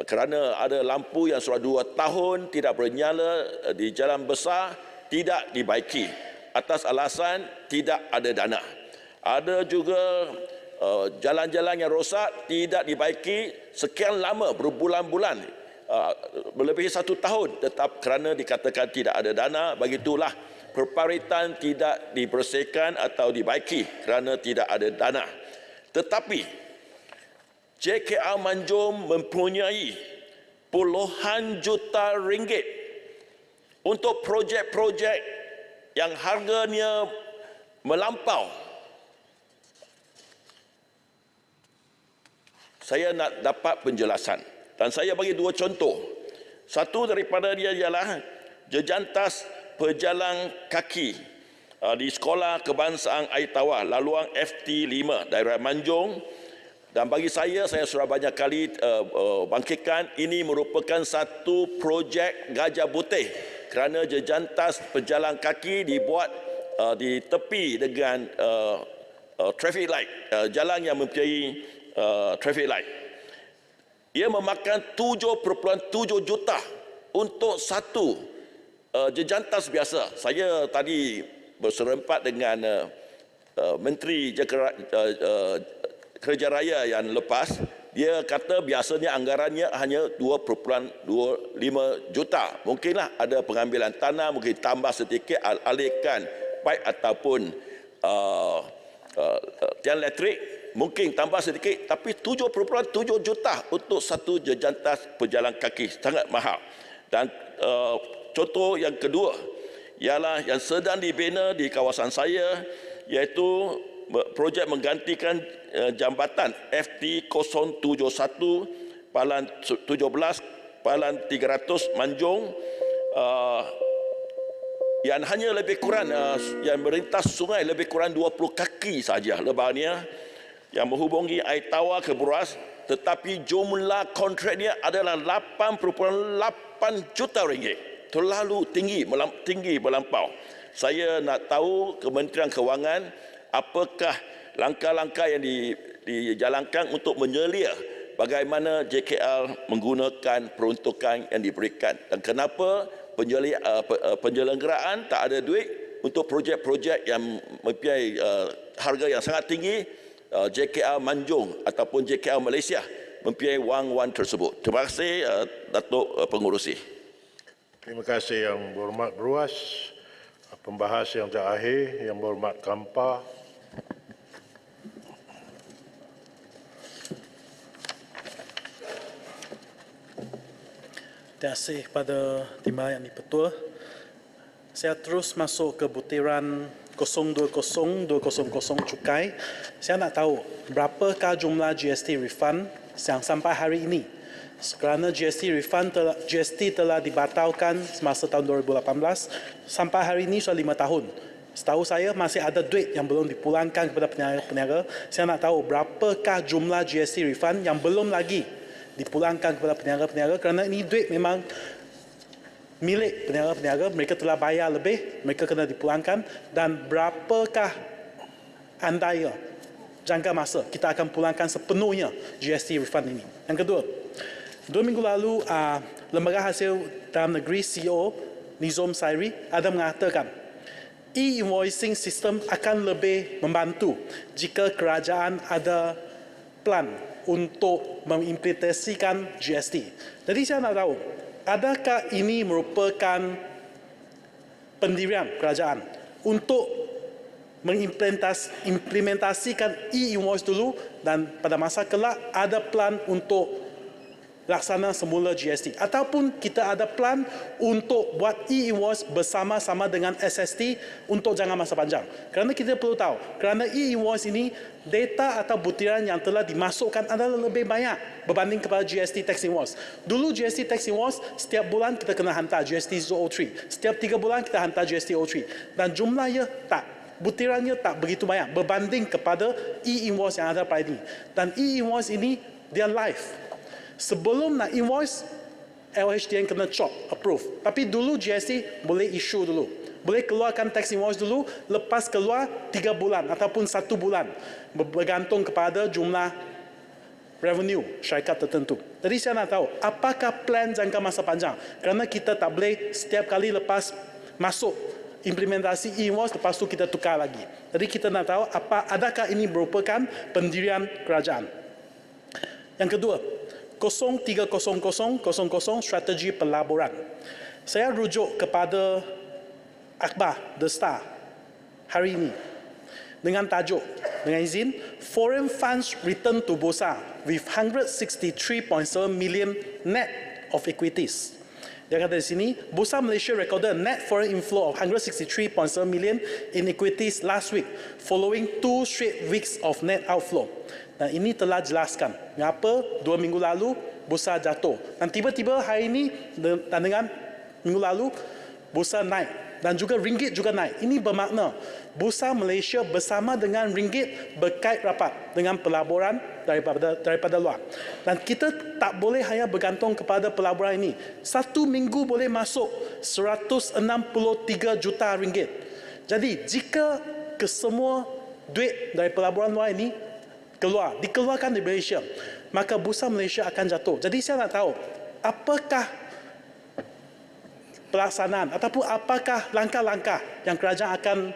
Kerana ada lampu yang sudah 2 tahun tidak bernyala di jalan besar, tidak dibaiki atas alasan tidak ada dana. Ada juga jalan-jalan yang rosak tidak dibaiki sekian lama, berbulan-bulan, melebihi 1 tahun, tetap kerana dikatakan tidak ada dana, begitulah perparitan tidak dibersihkan atau dibaiki kerana tidak ada dana. Tetapi JKR Manjung mempunyai puluhan juta ringgit untuk projek-projek yang harganya melampau. Saya nak dapat penjelasan dan saya bagi 2 contoh. Satu daripada dia ialah jejantas pejalan kaki di Sekolah Kebangsaan Air Tawar, laluan FT5 daerah Manjung. Dan bagi saya sudah banyak kali bangkitkan, ini merupakan satu projek gajah putih kerana jejantas pejalan kaki dibuat di tepi dengan traffic light, jalan yang mempunyai traffic light. Ia memakan 7.7 juta untuk satu jejantas biasa. Saya tadi berserempat dengan Menteri Kerja Raya yang lepas, dia kata biasanya anggarannya hanya 2.25 juta. Mungkinlah ada pengambilan tanah, mungkin tambah sedikit, alihkan pipe ataupun tiang elektrik, mungkin tambah sedikit, tapi 7.7 juta untuk satu jejantas pejalan kaki, sangat mahal. Dan contoh yang kedua ialah yang sedang dibina di kawasan saya, iaitu projek menggantikan jambatan FT071 Palan 17 Palan 300 Manjung yang hanya lebih kurang yang melintas sungai lebih kurang 20 kaki saja lebarnya, yang menghubungi Air Tawar ke Buras, tetapi jumlah kontraknya adalah 8.8 juta ringgit. Terlalu tinggi melampau. Saya nak tahu Kementerian Kewangan, apakah langkah-langkah yang dijalankan untuk menyelia bagaimana JKR menggunakan peruntukan yang diberikan, dan kenapa penyelenggaraan tak ada duit untuk projek-projek yang mempunyai harga yang sangat tinggi. JKR Manjung ataupun JKR Malaysia mempunyai wang-wang tersebut. Terima kasih Datuk Pengerusi. Terima kasih Yang Berhormat Beruas. Pembahas yang terakhir, Yang Berhormat Kampar. Terima kasih kepada Timbalan Yang di-Pertua. Saya terus masuk ke butiran 020-200 cukai. Saya nak tahu berapakah jumlah GST refund yang sampai hari ini. Kerana GST telah dibatalkan semasa tahun 2018, sampai hari ini sudah 5 tahun. Setahu saya masih ada duit yang belum dipulangkan kepada peniaga-peniaga. Saya nak tahu berapakah jumlah GST refund yang belum lagi dipulangkan kepada peniaga-peniaga, kerana ini duit memang milik peniaga-peniaga, mereka telah bayar lebih, mereka kena dipulangkan. Dan berapakah andainya jangka masa kita akan pulangkan sepenuhnya GST refund ini. Yang kedua, 2 minggu lalu Lembaga Hasil Dalam Negeri CEO Nizom Sairi ada mengatakan e-invoicing system akan lebih membantu jika kerajaan ada plan untuk mengimplementasikan GST. Jadi saya nak tahu, adakah ini merupakan pendirian kerajaan untuk mengimplementasikan e-invoice dulu, dan pada masa kelak ada plan untuk laksana semula GST ataupun kita ada plan untuk buat e-invoice bersama-sama dengan SST untuk jangka masa panjang. Kerana kita perlu tahu, kerana e-invoice ini data atau butiran yang telah dimasukkan adalah lebih banyak berbanding kepada GST tax invoice. Dulu GST tax invoice setiap bulan kita kena hantar GST 03, setiap 3 bulan kita hantar GST 03 dan jumlahnya butirannya tak begitu banyak berbanding kepada e-invoice yang ada pada ini. Dan e-invoice ini dia live. Sebelum nak invoice, LHDN kena chop, approve. Tapi dulu GST boleh issue dulu. Boleh keluarkan tax invoice dulu, lepas keluar 3 bulan ataupun 1 bulan. Bergantung kepada jumlah revenue syarikat tertentu. Jadi saya nak tahu, apakah plan jangka masa panjang? Kerana kita tak boleh setiap kali lepas masuk implementasi e-invoice, lepas tu kita tukar lagi. Jadi kita nak tahu, adakah ini merupakan pendirian kerajaan? Yang kedua, 030000 strategi pelaburan. Saya rujuk kepada akhbar The Star hari ini dengan tajuk, dengan izin, Foreign Funds Return to Bursa with 163.7 million net of equities. Dia kata di sini, Bursa Malaysia recorded a net foreign inflow of 163.7 million in equities last week, following 2 straight weeks of net outflow. Dan ini telah jelaskan mengapa 2 minggu lalu bursa jatuh. Dan tiba-tiba hari ini dan dengan minggu lalu bursa naik. Dan juga ringgit juga naik. Ini bermakna bursa Malaysia bersama dengan ringgit berkait rapat dengan pelaburan daripada luar. Dan kita tak boleh hanya bergantung kepada pelaburan ini. 1 minggu boleh masuk 163 juta ringgit. Jadi jika kesemua duit dari pelaburan luar ini dikeluarkan di Malaysia, maka bursa Malaysia akan jatuh. Jadi saya nak tahu, apakah pelaksanaan ataupun apakah langkah-langkah yang kerajaan akan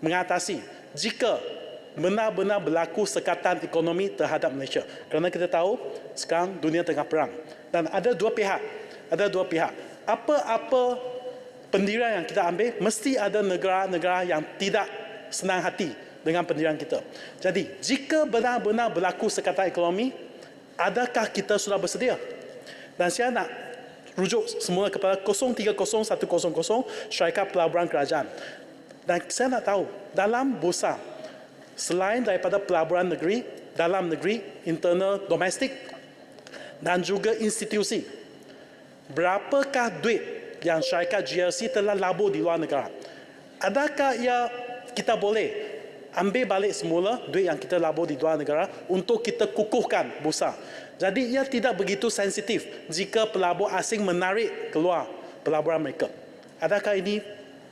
mengatasi jika benar-benar berlaku sekatan ekonomi terhadap Malaysia. Kerana kita tahu sekarang dunia tengah perang dan ada dua pihak. Apa-apa pendirian yang kita ambil, mesti ada negara-negara yang tidak senang hati dengan pendirian kita. Jadi, jika benar-benar berlaku sekatan ekonomi, adakah kita sudah bersedia? Dan saya nak rujuk semula kepada 030100 syarikat pelaburan kerajaan. Dan saya nak tahu, dalam bursa, selain daripada pelaburan negeri, dalam negeri, internal, domestik, dan juga institusi, berapakah duit yang syarikat GLC telah labur di luar negara? Adakah kita boleh ambil balik semula duit yang kita labur di luar negara untuk kita kukuhkan bursa? Jadi ia tidak begitu sensitif jika pelabur asing menarik keluar pelaburan mereka. Adakah ini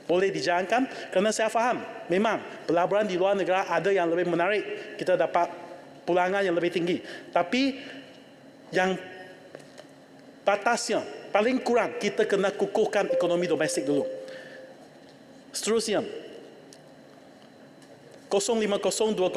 boleh dijalankan? Kerana saya faham, memang pelaburan di luar negara ada yang lebih menarik, kita dapat pulangan yang lebih tinggi. Tapi yang batasnya, paling kurang kita kena kukuhkan ekonomi domestik dulu. Seterusnya, 050200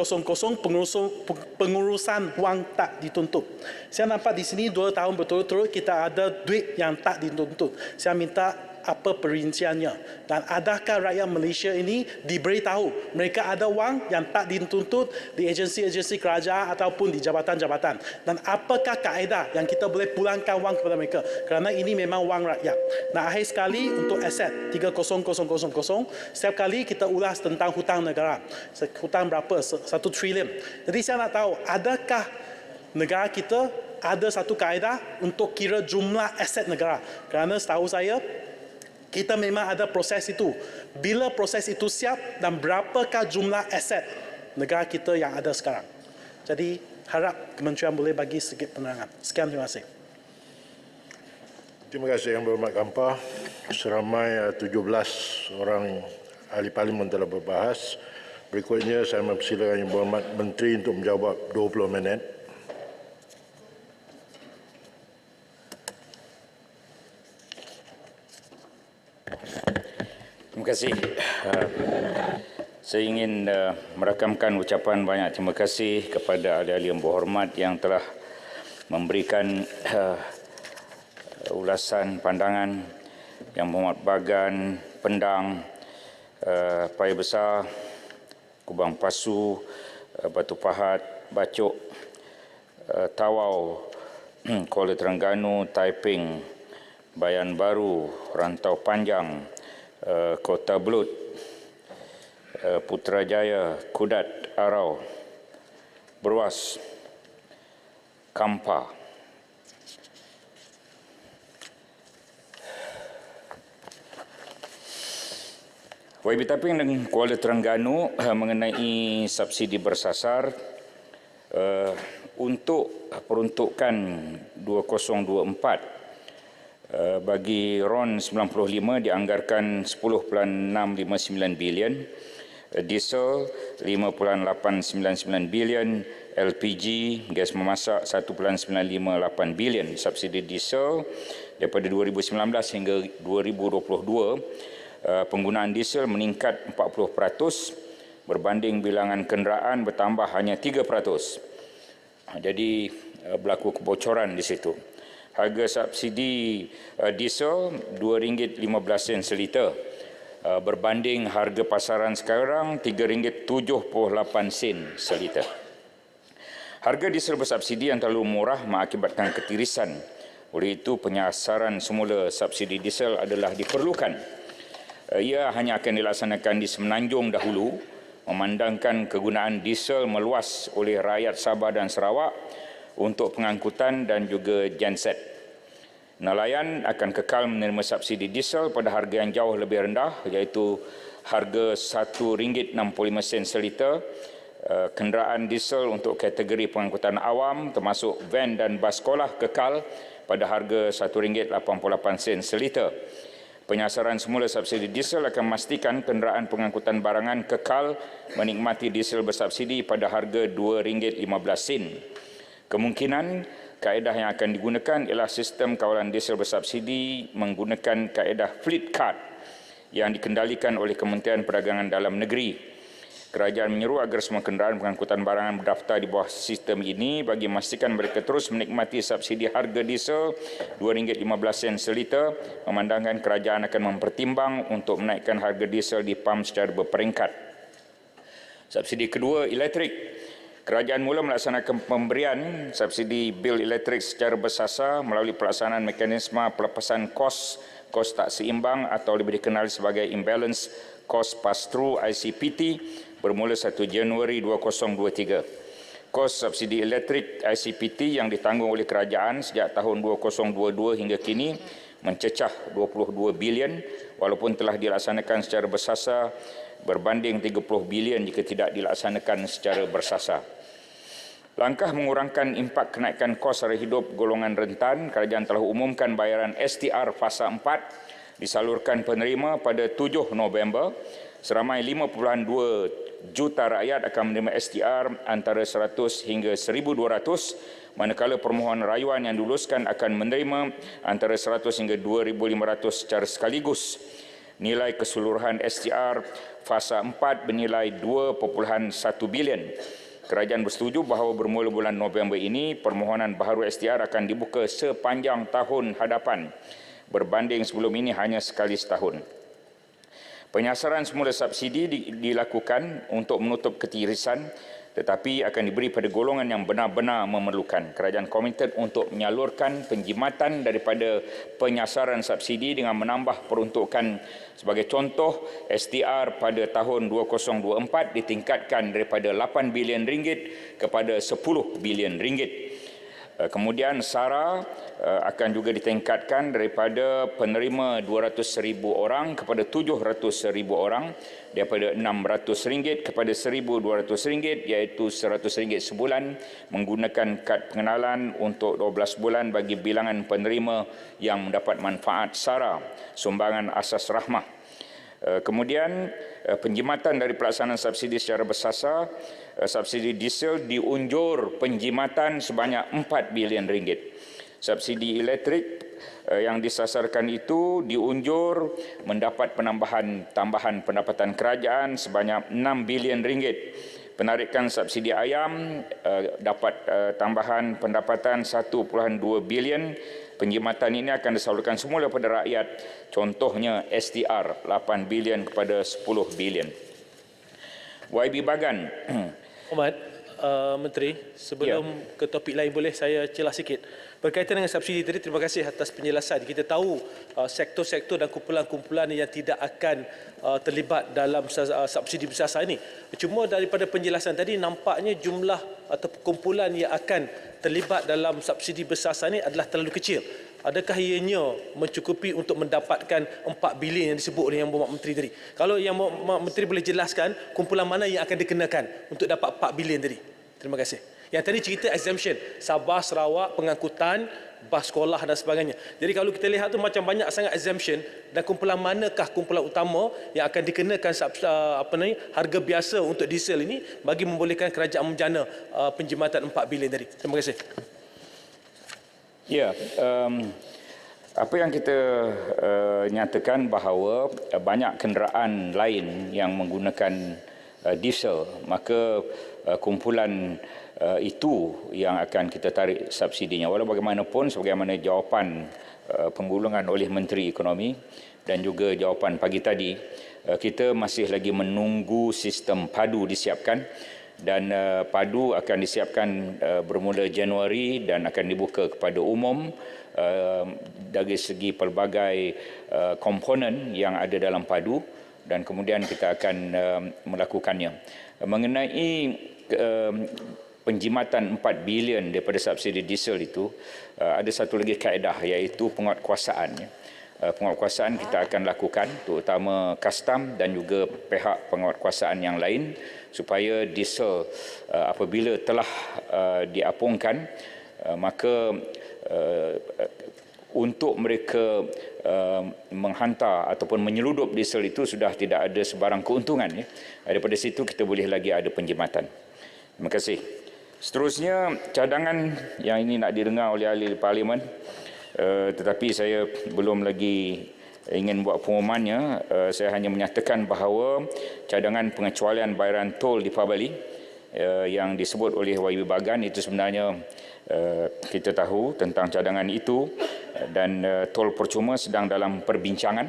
pengurusan wang tak dituntut. Saya nampak di sini 2 tahun berturut-turut kita ada duit yang tak dituntut. Saya minta apa perinciannya dan adakah rakyat Malaysia ini diberitahu mereka ada wang yang tak dituntut di agensi-agensi kerajaan ataupun di jabatan-jabatan, dan apakah kaedah yang kita boleh pulangkan wang kepada mereka, kerana ini memang wang rakyat. Dan akhir sekali, untuk aset 30000, setiap kali kita ulas tentang hutang negara, hutang berapa, 1 trilion. Jadi saya nak tahu, adakah negara kita ada satu kaedah untuk kira jumlah aset negara? Kerana setahu saya kita memang ada proses itu. Bila proses itu siap dan berapakah jumlah aset negara kita yang ada sekarang? Jadi harap kementerian boleh bagi sedikit penerangan. Sekian, terima kasih. Terima kasih Yang Berhormat Kampar. Seramai 17 orang ahli parlimen telah berbahas. Berikutnya saya mempersilakan Yang Berhormat Menteri untuk menjawab 20 minit. Terima kasih. Saya ingin merakamkan ucapan banyak terima kasih kepada ahli-ahli yang berhormat yang telah memberikan ulasan pandangan yang berhormat Bagan, Pendang, Paya Besar, Kubang Pasu, Batu Pahat, Bacok, Tawau Kuala Terengganu, Taiping, Bayan Baru, Rantau Panjang, Kota Belud, Putrajaya, Kudat, Arau, Beruas, Kampar. YB Taiping dan Kuala Terengganu mengenai subsidi bersasar untuk peruntukan 2024 bagi RON 95 dianggarkan 10.659 bilion, diesel 5.899 bilion, LPG gas memasak 1.958 bilion. Subsidi diesel daripada 2019 hingga 2022 penggunaan diesel meningkat 40% berbanding bilangan kenderaan bertambah hanya 3%. Jadi berlaku kebocoran di situ. Harga subsidi diesel RM2.15 seliter berbanding harga pasaran sekarang RM3.78 seliter. Harga diesel bersubsidi yang terlalu murah mengakibatkan ketirisan. Oleh itu penyasaran semula subsidi diesel adalah diperlukan. Ia hanya akan dilaksanakan di Semenanjung dahulu, memandangkan kegunaan diesel meluas oleh rakyat Sabah dan Sarawak untuk pengangkutan dan juga genset. Nelayan akan kekal menerima subsidi diesel pada harga yang jauh lebih rendah, iaitu harga RM1.65 seliter. Kenderaan diesel untuk kategori pengangkutan awam termasuk van dan bas sekolah kekal pada harga RM1.88 seliter. Penyasaran semula subsidi diesel akan memastikan kenderaan pengangkutan barangan kekal menikmati diesel bersubsidi pada harga RM2.15. Kemungkinan kaedah yang akan digunakan ialah sistem kawalan diesel bersubsidi menggunakan kaedah fleet card yang dikendalikan oleh Kementerian Perdagangan Dalam Negeri. Kerajaan menyeru agar semua kenderaan pengangkutan barangan berdaftar di bawah sistem ini bagi memastikan mereka terus menikmati subsidi harga diesel RM2.15 seliter, memandangkan kerajaan akan mempertimbang untuk menaikkan harga diesel di pam secara berperingkat. Subsidi kedua, elektrik. Kerajaan mula melaksanakan pemberian subsidi bil elektrik secara bersasar melalui pelaksanaan mekanisme pelepasan kos tak seimbang atau lebih dikenali sebagai imbalance cost pass-through ICPT bermula 1 Januari 2023. Kos subsidi elektrik ICPT yang ditanggung oleh kerajaan sejak tahun 2022 hingga kini mencecah 22 bilion walaupun telah dilaksanakan secara bersasar berbanding 30 bilion jika tidak dilaksanakan secara bersasar. Langkah mengurangkan impak kenaikan kos sara hidup golongan rentan, kerajaan telah umumkan bayaran STR fasa 4 disalurkan penerima pada 7 November. Seramai 5.2 juta rakyat akan menerima STR antara 100 hingga 1,200, manakala permohonan rayuan yang diluluskan akan menerima antara 100 hingga 2,500 secara sekaligus. Nilai keseluruhan STR fasa 4 bernilai 2.1 bilion. Kerajaan bersetuju bahawa bermula bulan November ini, permohonan baharu STR akan dibuka sepanjang tahun hadapan, berbanding sebelum ini hanya sekali setahun. Penyasaran semula subsidi dilakukan untuk menutup ketirisan tetapi akan diberi pada golongan yang benar-benar memerlukan. Kerajaan komited untuk menyalurkan penjimatan daripada penyasaran subsidi dengan menambah peruntukan. Sebagai contoh, STR pada tahun 2024 ditingkatkan daripada 8 bilion ringgit kepada 10 bilion ringgit. Kemudian SARA akan juga ditingkatkan daripada penerima 200,000 orang kepada 700,000 orang, daripada RM600 kepada RM1,200, iaitu RM100 sebulan, menggunakan kad pengenalan untuk 12 bulan bagi bilangan penerima yang mendapat manfaat SARA, sumbangan asas rahmah. Kemudian penjimatan dari pelaksanaan subsidi secara bersasar, subsidi diesel diunjur penjimatan sebanyak 4 bilion ringgit. Subsidi elektrik yang disasarkan itu diunjur mendapat tambahan pendapatan kerajaan sebanyak 6 bilion ringgit. Penarikan subsidi ayam dapat tambahan pendapatan 1.2 bilion. Penjimatan ini akan disalurkan semula kepada rakyat. Contohnya STR 8 bilion kepada 10 bilion. YB Bagan. Ahmad, Menteri, sebelum ke topik lain boleh saya celah sikit. Berkaitan dengan subsidi tadi, terima kasih atas penjelasan. Kita tahu sektor-sektor dan kumpulan-kumpulan yang tidak akan terlibat dalam subsidi besar-besaran ini. Cuma daripada penjelasan tadi nampaknya jumlah atau kumpulan yang akan terlibat dalam subsidi besar-besaran ini adalah terlalu kecil. Adakah ianya mencukupi untuk mendapatkan 4 bilion yang disebut oleh Yang Berhormat Menteri tadi? Kalau Yang Berhormat Menteri boleh jelaskan kumpulan mana yang akan dikenakan untuk dapat 4 bilion tadi. Terima kasih. Yang tadi cerita exemption, Sabah, Sarawak, pengangkutan, bas sekolah dan sebagainya. Jadi kalau kita lihat tu macam banyak sangat exemption, dan kumpulan manakah kumpulan utama yang akan dikenakan harga biasa untuk diesel ini bagi membolehkan kerajaan menjana penjimatan 4 bilion tadi. Terima kasih. Ya, apa yang kita nyatakan bahawa banyak kenderaan lain yang menggunakan diesel, maka kumpulan itu yang akan kita tarik subsidinya. Walau bagaimanapun, sebagaimana jawapan penggulungan oleh Menteri Ekonomi dan juga jawapan pagi tadi, kita masih lagi menunggu sistem padu disiapkan. Dan padu akan disiapkan bermula Januari dan akan dibuka kepada umum dari segi pelbagai komponen yang ada dalam padu, dan kemudian kita akan melakukannya. Mengenai penjimatan 4 bilion daripada subsidi diesel itu, ada satu lagi kaedah, iaitu penguatkuasaan. Penguatkuasaan kita akan lakukan, terutama custom dan juga pihak penguatkuasaan yang lain, supaya diesel apabila telah diapungkan, maka untuk mereka menghantar ataupun menyeludup diesel itu sudah tidak ada sebarang keuntungan. Daripada situ kita boleh lagi ada penjimatan. Terima kasih. Seterusnya, cadangan yang ini nak didengar oleh ahli parlimen, tetapi saya belum lagi ingin buat pengumumannya. Saya hanya menyatakan bahawa cadangan pengecualian bayaran tol di Pabali yang disebut oleh YB Bagan itu sebenarnya kita tahu tentang cadangan itu, dan tol percuma sedang dalam perbincangan,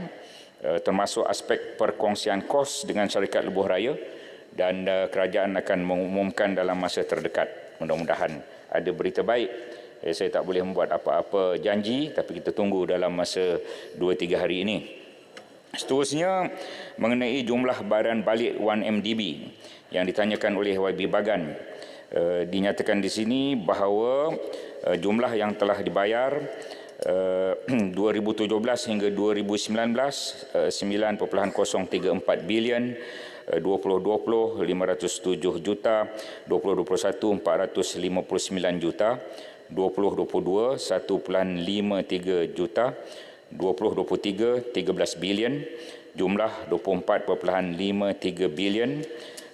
termasuk aspek perkongsian kos dengan syarikat lebuh raya, dan kerajaan akan mengumumkan dalam masa terdekat. Mudah-mudahan ada berita baik. Saya tak boleh membuat apa-apa janji, tapi kita tunggu dalam masa 2-3 hari ini. Seterusnya, mengenai jumlah bayaran balik 1MDB yang ditanyakan oleh YB Bagan. Dinyatakan di sini bahawa jumlah yang telah dibayar 2017 hingga 2019 9.034 bilion, 2020 507 juta, 2021 459 juta, 2022 1.53 juta, 2023 13 bilion, jumlah 24.53 bilion.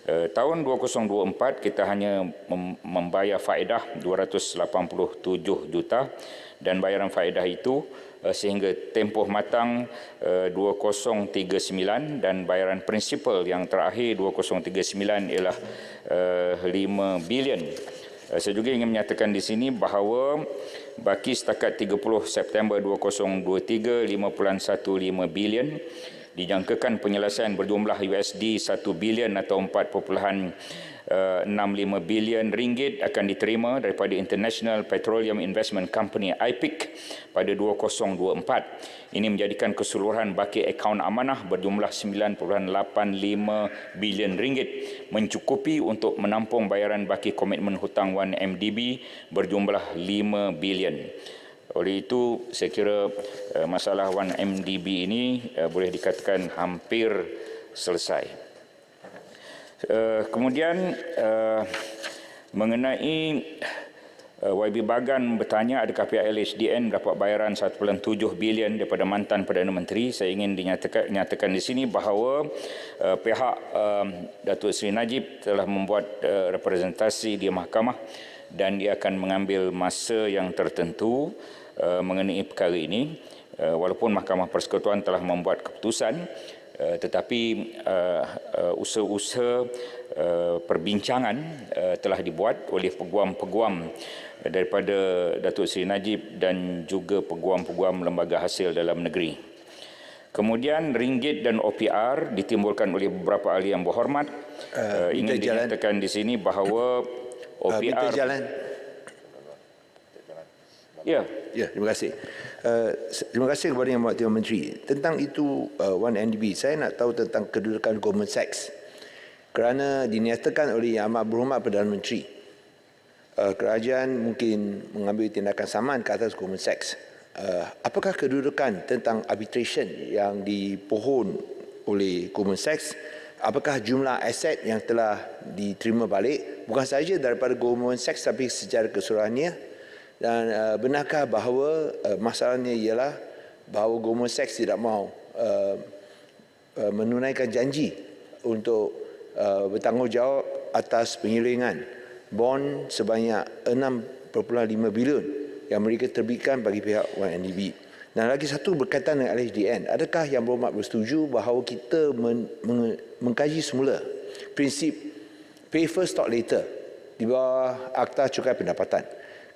Tahun 2024 kita hanya membayar faedah 287 juta, dan bayaran faedah itu sehingga tempoh matang 2039, dan bayaran prinsipal yang terakhir 2039 ialah 5 bilion. Saya juga ingin menyatakan di sini bahawa baki setakat 30 September 2023 5.15 bilion, dijangkakan penyelesaian berjumlah USD 1 bilion atau 4.65 bilion ringgit akan diterima daripada International Petroleum Investment Company IPIC pada 2024. Ini menjadikan keseluruhan baki akaun amanah berjumlah 9.85 bilion ringgit mencukupi untuk menampung bayaran baki komitmen hutang 1MDB berjumlah 5 bilion. Oleh itu, saya kira masalah 1MDB ini boleh dikatakan hampir selesai. Kemudian mengenai YB Bagan bertanya adakah pihak LHDN dapat bayaran 1.7 bilion daripada mantan Perdana Menteri. Saya ingin dinyatakan di sini bahawa pihak Datuk Seri Najib telah membuat representasi di mahkamah, dan dia akan mengambil masa yang tertentu mengenai perkara ini. Walaupun Mahkamah Persekutuan telah membuat keputusan, tetapi usaha-usaha perbincangan telah dibuat oleh peguam-peguam daripada Datuk Seri Najib dan juga peguam-peguam lembaga hasil dalam negeri. Kemudian ringgit dan OPR ditimbulkan oleh beberapa ahli yang berhormat. Ingin dinyatakan di sini bahawa OPR. jalan. Ya. Ya, terima kasih. Terima kasih kepada Yang Berhormat Menteri. Tentang itu 1MDB, saya nak tahu tentang kedudukan Goldman Sachs. Kerana dinyatakan oleh Yang Amat Berhormat Perdana Menteri, kerajaan mungkin mengambil tindakan saman ke atas Goldman Sachs. Apakah kedudukan tentang arbitration yang dipohon oleh Goldman Sachs? Apakah jumlah aset yang telah diterima balik bukan sahaja daripada Goldman Sachs tapi secara keseluruhannya? Dan benarkah bahawa masalahnya ialah bahawa Goldman Sachs tidak mahu menunaikan janji untuk bertanggungjawab atas pengiriman bond sebanyak 6.5 bilion yang mereka terbitkan bagi pihak 1MDB. Dan lagi satu berkaitan dengan LHDN. Adakah Yang Berhormat bersetuju bahawa kita mengkaji semula prinsip pay first, talk later di bawah Akta Cukai Pendapatan?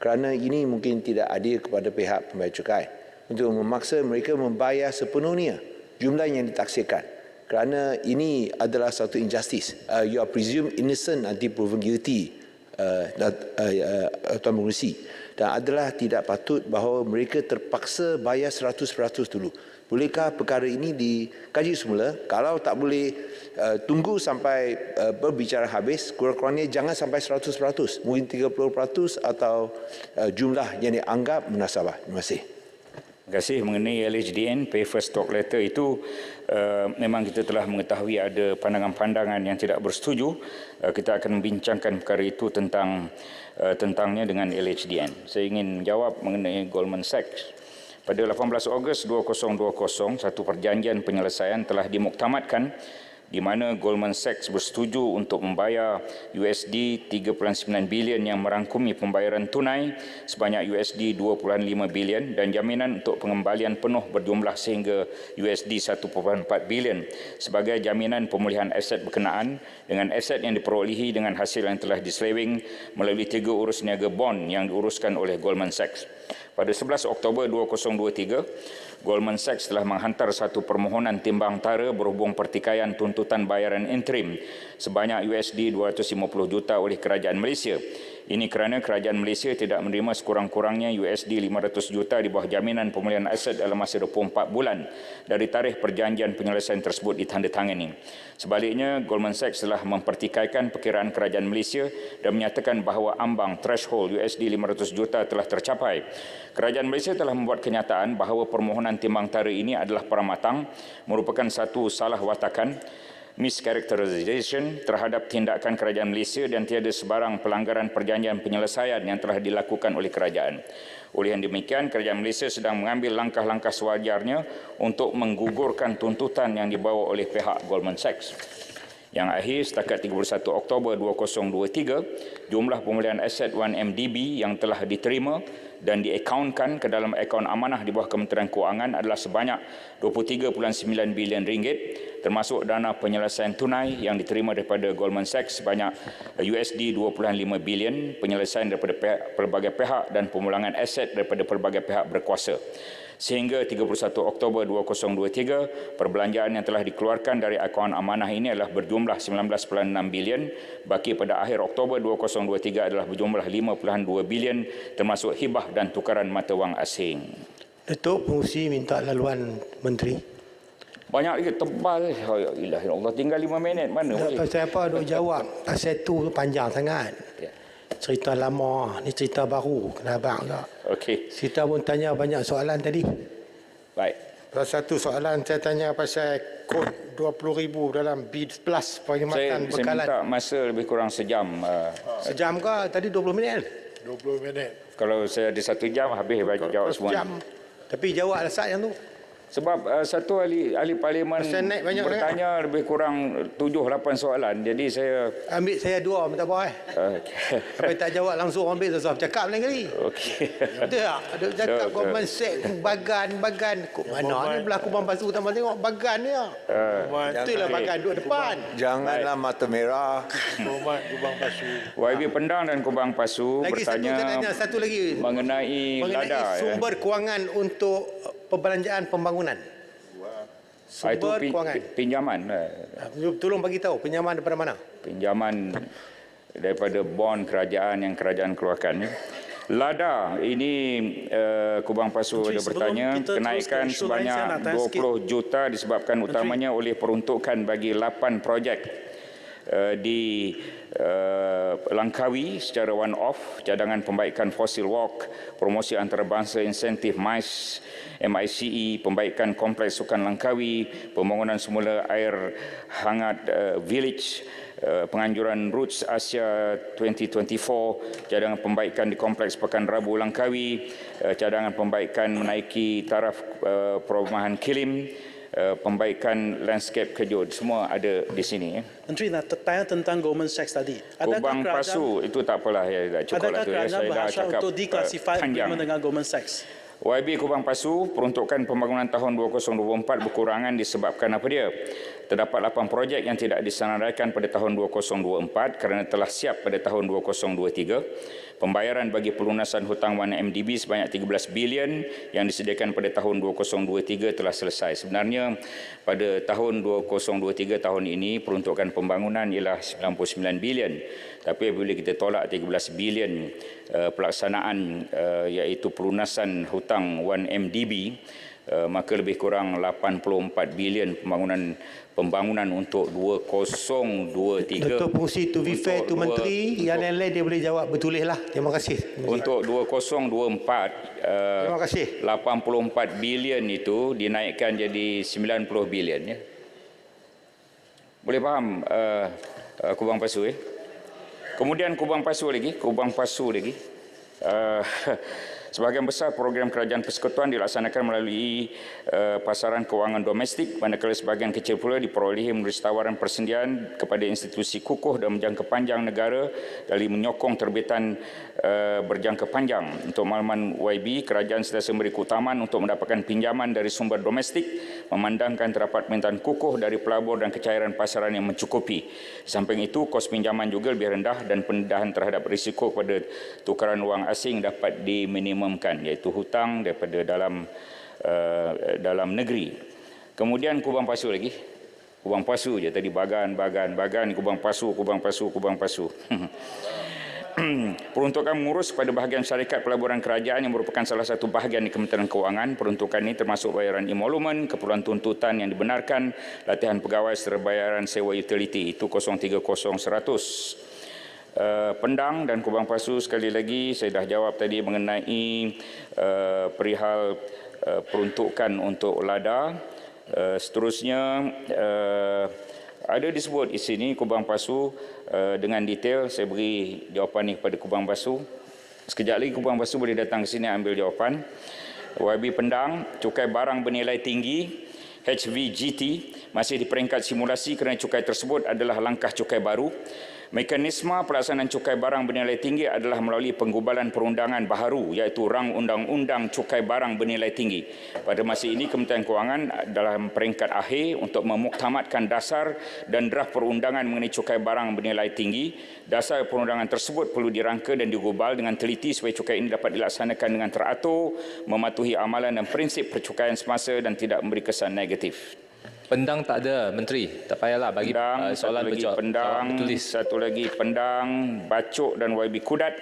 Kerana ini mungkin tidak adil kepada pihak pembayar cukai untuk memaksa mereka membayar sepenuhnya jumlah yang ditaksirkan. Kerana ini adalah satu injustice. You are presumed innocent until proven guilty, Tuan Pengerusi. Dan adalah tidak patut bahawa mereka terpaksa bayar 100% dulu. Bolehkah perkara ini dikaji semula? Kalau tak boleh, tunggu sampai berbicara habis, kurang-kurangnya jangan sampai 100%, mungkin 30% atau jumlah yang dianggap munasabah. Terima kasih. Terima kasih. Mengenai LHDN, pay first talk later itu, memang kita telah mengetahui ada pandangan-pandangan yang tidak bersetuju. Kita akan membincangkan perkara itu tentangnya dengan LHDN. Saya ingin menjawab mengenai Goldman Sachs. Pada 18 Ogos 2020, satu perjanjian penyelesaian telah dimuktamadkan di mana Goldman Sachs bersetuju untuk membayar USD 3.9 bilion yang merangkumi pembayaran tunai sebanyak USD 2.5 bilion dan jaminan untuk pengembalian penuh berjumlah sehingga USD 1.4 bilion sebagai jaminan pemulihan aset berkenaan dengan aset yang diperolehi dengan hasil yang telah diseleweng melalui 3 urus niaga bond yang diuruskan oleh Goldman Sachs. Pada 11 Oktober 2023, Goldman Sachs telah menghantar satu permohonan timbang tara berhubung pertikaian tuntutan bayaran interim sebanyak USD 250 juta oleh kerajaan Malaysia. Ini kerana kerajaan Malaysia tidak menerima sekurang-kurangnya USD 500 juta di bawah jaminan pemulihan aset dalam masa 24 bulan dari tarikh perjanjian penyelesaian tersebut ditandatangani. Sebaliknya, Goldman Sachs telah mempertikaikan perkiraan kerajaan Malaysia dan menyatakan bahawa ambang threshold USD 500 juta telah tercapai. Kerajaan Malaysia telah membuat kenyataan bahawa permohonan timbang tara ini adalah peramatang, merupakan satu salah watakan, mischaracterization terhadap tindakan kerajaan Malaysia dan tiada sebarang pelanggaran perjanjian penyelesaian yang telah dilakukan oleh kerajaan. Oleh yang demikian, kerajaan Malaysia sedang mengambil langkah-langkah sewajarnya untuk menggugurkan tuntutan yang dibawa oleh pihak Goldman Sachs. Yang akhir, setakat 31 Oktober 2023, jumlah pemulihan aset 1MDB yang telah diterima dan diakaunkan ke dalam akaun amanah di bawah Kementerian Kewangan adalah sebanyak 23.9 bilion ringgit, termasuk dana penyelesaian tunai yang diterima daripada Goldman Sachs sebanyak USD 2.5 bilion, penyelesaian daripada pelbagai pihak dan pemulangan aset daripada pelbagai pihak berkuasa. Sehingga 31 Oktober 2023, perbelanjaan yang telah dikeluarkan dari akaun amanah ini adalah berjumlah 19.6 bilion, baki pada akhir Oktober 2023 adalah berjumlah 5.2 bilion, termasuk hibah dan tukaran mata wang asing. Datuk Pengerusi minta laluan Menteri. Banyak lagi, tebal. Ya Allah, tinggal 5 minit. Mana boleh? Pasal apa duk jawab? Pasal tu panjang sangat. Ya. Cerita lama, ni cerita baru. Kena abang tak? Okey. Kita pun tanya banyak soalan tadi. Baik. Salah satu soalan saya tanya pasal kod 20,000 dalam bid plus perkhidmatan Saya minta masa lebih kurang sejam. Sejam ke? Tadi 20 minit kan? 20 minit. Kalau saya ada 1 jam, habis jawab semua. Jam. Tapi jawab alasan yang tu. Sebab satu ahli parlimen bertanya lebih kurang 7-8 soalan. Jadi saya ambil saya 2 minta apa Apa tak jawab langsung ambil susah cakap lain kali. Okey. Betul tak? Ada cakap Goldman Sachs bagan. Kok mana ni berlaku bang pasu tambah tengok bagan ni. Itulah bagan duduk depan. Janganlah mata merah. Kubang Pasu. YB Pendang dan Kubang Pasu lagi bertanya satu lagi mengenai LADA. Sumber kewangan untuk perbelanjaan pembangunan. Sumber kewangan. Pinjaman. Tolong bagi tahu pinjaman daripada mana? Pinjaman daripada bon kerajaan yang kerajaan keluarkan. Lada ini Kubang Pasu ada bertanya, kenaikan sebanyak 20 juta disebabkan utamanya oleh peruntukan bagi 8 projek di Langkawi secara one off, cadangan pembaikan Fossil Walk, promosi antarabangsa insentif MICE, pembaikan kompleks sukan Langkawi, pembangunan semula air hangat village, penganjuran Roots Asia 2024, cadangan pembaikan di kompleks Pekan Rabu Langkawi, cadangan pembaikan menaiki taraf perumahan Kilim, pembaikan landscape Kejut, semua ada di sini. Menteri nak tanya tentang Goldman Sachs tadi. Kubang Pasu itu tak apalah, ya, cukup lah tu. Adakah kerajaan berhasrat untuk declassify agreement dengan Goldman Sachs? YB Kubang Pasu, peruntukan pembangunan tahun 2024 berkurangan disebabkan apa dia? Terdapat 8 projek yang tidak disenaraikan pada tahun 2024 kerana telah siap pada tahun 2023. Pembayaran bagi pelunasan hutang 1MDB sebanyak 13 bilion yang disediakan pada tahun 2023 telah selesai. Sebenarnya pada tahun 2023 tahun ini peruntukan pembangunan ialah 99 bilion. Tapi apabila kita tolak 13 bilion pelaksanaan iaitu pelunasan hutang 1MDB, maka lebih kurang 84 bilion pembangunan untuk 2023. Dato' Fungsi, to be fair to Menteri, yang lain dia boleh jawab bertulislah. Terima kasih. Untuk 2024, terima kasih. 84 bilion itu dinaikkan jadi 90 bilion. Ya. Boleh faham Kubang Pasu? Kemudian Kubang Pasu lagi. Sebahagian besar program kerajaan persekutuan dilaksanakan melalui pasaran kewangan domestik, manakala sebahagian kecil pula diperolehi melalui tawaran persendian kepada institusi kukuh dan berjangka panjang negara dari menyokong terbitan berjangka panjang. Untuk makluman YB, kerajaan sentiasa memberi keutamaan untuk mendapatkan pinjaman dari sumber domestik, memandangkan terdapat permintaan kukuh dari pelabur dan kecairan pasaran yang mencukupi. Di samping itu, kos pinjaman juga lebih rendah dan pendedahan terhadap risiko pada tukaran wang asing dapat diminimumkan, iaitu hutang daripada dalam negeri. Kemudian Kubang Pasu lagi. Kubang Pasu je tadi, bagan, Kubang Pasu. Peruntukan mengurus kepada bahagian syarikat pelaburan kerajaan yang merupakan salah satu bahagian di Kementerian Kewangan. Peruntukan ini termasuk bayaran emolumen, keperluan tuntutan yang dibenarkan, latihan pegawai serta bayaran sewa utility, itu 030-100. Pendang dan Kubang Pasu, sekali lagi saya dah jawab tadi mengenai perihal peruntukan untuk lada. Seterusnya ada disebut di sini Kubang Pasu dengan detail. Saya beri jawapan ini kepada Kubang Pasu. Sekejap lagi Kubang Pasu boleh datang ke sini ambil jawapan. YB Pendang, cukai barang bernilai tinggi HVGT masih di peringkat simulasi kerana cukai tersebut adalah langkah cukai baru. Mekanisme pelaksanaan cukai barang bernilai tinggi adalah melalui penggubalan perundangan baharu, iaitu Rang Undang-Undang Cukai Barang Bernilai Tinggi. Pada masa ini Kementerian Kewangan dalam peringkat akhir untuk memuktamadkan dasar dan draft perundangan mengenai cukai barang bernilai tinggi. Dasar perundangan tersebut perlu dirangka dan digubal dengan teliti supaya cukai ini dapat dilaksanakan dengan teratur, mematuhi amalan dan prinsip percukaian semasa dan tidak memberi kesan negatif. Pendang tak ada, Menteri. Tak payahlah bagi Pendang, soalan satu lagi Pendang, Bacok dan YB Kudat.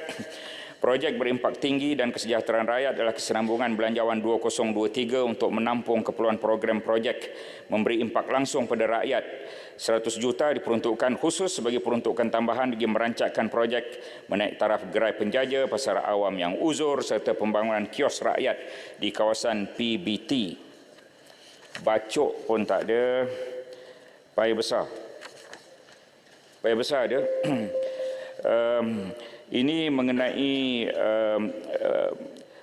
Projek berimpak tinggi dan kesejahteraan rakyat adalah kesinambungan belanjawan 2023 untuk menampung keperluan program projek memberi impak langsung pada rakyat. 100 juta diperuntukkan khusus sebagai peruntukan tambahan bagi merancangkan projek menaik taraf gerai penjaja, pasar awam yang uzur serta pembangunan kios rakyat di kawasan PBT. Bacok pun tak ada. Payah besar dia. Ini mengenai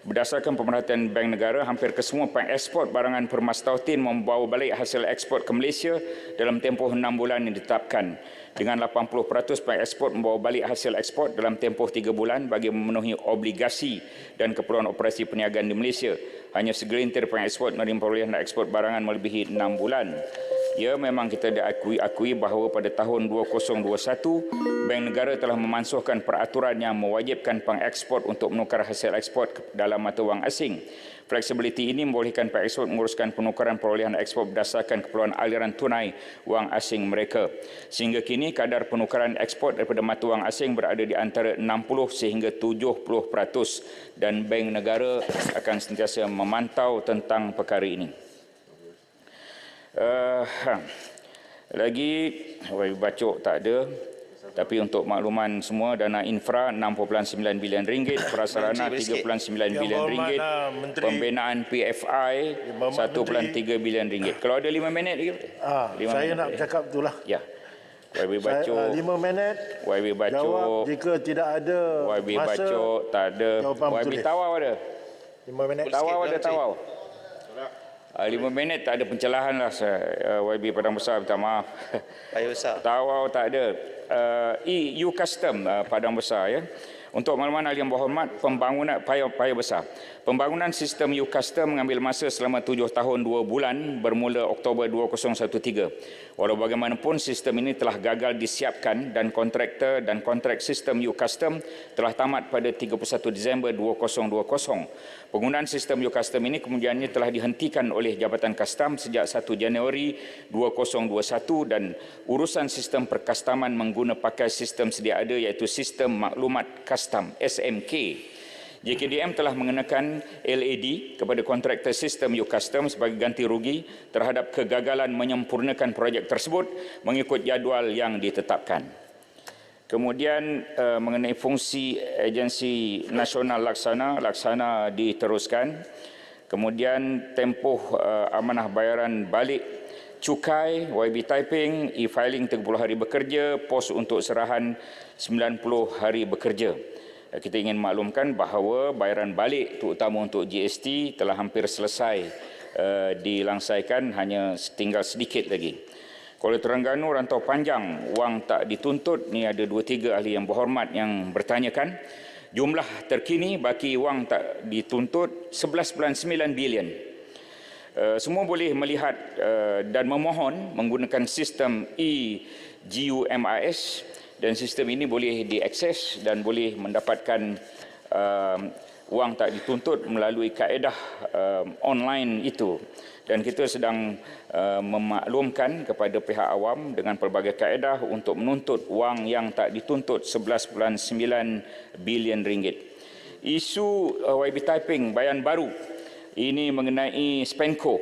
berdasarkan pemerhatian Bank Negara, hampir kesemua pengeksport barangan permas tautin membawa balik hasil ekspor ke Malaysia dalam tempoh 6 bulan yang ditetapkan. Dengan 80% pengeksport membawa balik hasil ekspor dalam tempoh 3 bulan bagi memenuhi obligasi dan keperluan operasi perniagaan di Malaysia. Hanya segelintir pengeksport menerima perolehan ekspor barangan melebihi 6 bulan. Ya, memang kita akui bahawa pada tahun 2021, Bank Negara telah memansuhkan peraturan yang mewajibkan pengeksport untuk menukar hasil ekspor dalam mata wang asing. Fleksibiliti ini membolehkan pengekspor menguruskan penukaran perolehan ekspor berdasarkan keperluan aliran tunai wang asing mereka. Sehingga kini kadar penukaran ekspor daripada mata wang asing berada di antara 60 sehingga 70% dan Bank Negara akan sentiasa memantau tentang perkara ini. Lagi bacok tak ada, tapi untuk makluman semua, dana infra 6.9 bilion ringgit, prasarana 3.9 bilion ringgit, pembinaan PFI 1.3 bilion ringgit. Kalau ada 5 minit lagi. Saya nak bercakap itulah. Ya. YB bacok 5 minit. YB bacok. Jawab jika tidak ada YB masa. bacok tak ada. YB tawau ada. 5 minit. Tawau ada tawau. 5 minit tak ada pencelahan lah. YB Padang Besar minta maaf. Tawau tak ada. EU Custom Padang Besar ya. Untuk makluman ahli yang berhormat, pembangunan payah besar. Pembangunan sistem EU Custom mengambil masa selama 7 tahun 2 bulan bermula Oktober 2013. Walau bagaimanapun sistem ini telah gagal disiapkan dan kontraktor dan kontrak sistem EU Custom telah tamat pada 31 Disember 2020. Penggunaan sistem EU Custom ini kemudiannya telah dihentikan oleh Jabatan Kastam sejak 1 Januari 2021 dan urusan sistem perkastaman menggunakan pakai sistem sedia ada iaitu sistem maklumat kastam SMK. JKDM telah mengenakan LAD kepada kontraktor sistem EU Custom sebagai ganti rugi terhadap kegagalan menyempurnakan projek tersebut mengikut jadual yang ditetapkan. Kemudian mengenai fungsi agensi nasional laksana diteruskan. Kemudian tempoh amanah bayaran balik cukai, YB typing, e-filing 30 hari bekerja, pos untuk serahan 90 hari bekerja. Kita ingin maklumkan bahawa bayaran balik terutama untuk GST telah hampir selesai dilangsaikan, hanya tinggal sedikit lagi. Kuala Terengganu rantau panjang, wang tak dituntut, ni ada 2-3 ahli yang berhormat yang bertanyakan. Jumlah terkini baki wang tak dituntut 11.9 bilion. Semua boleh melihat dan memohon menggunakan sistem e-GUMIS dan sistem ini boleh diakses dan boleh mendapatkan wang tak dituntut melalui kaedah online itu. Dan kita sedang memaklumkan kepada pihak awam dengan pelbagai kaedah untuk menuntut wang yang tak dituntut 11.9 bilion ringgit. Isu YB typing bayan baru ini mengenai Spenco.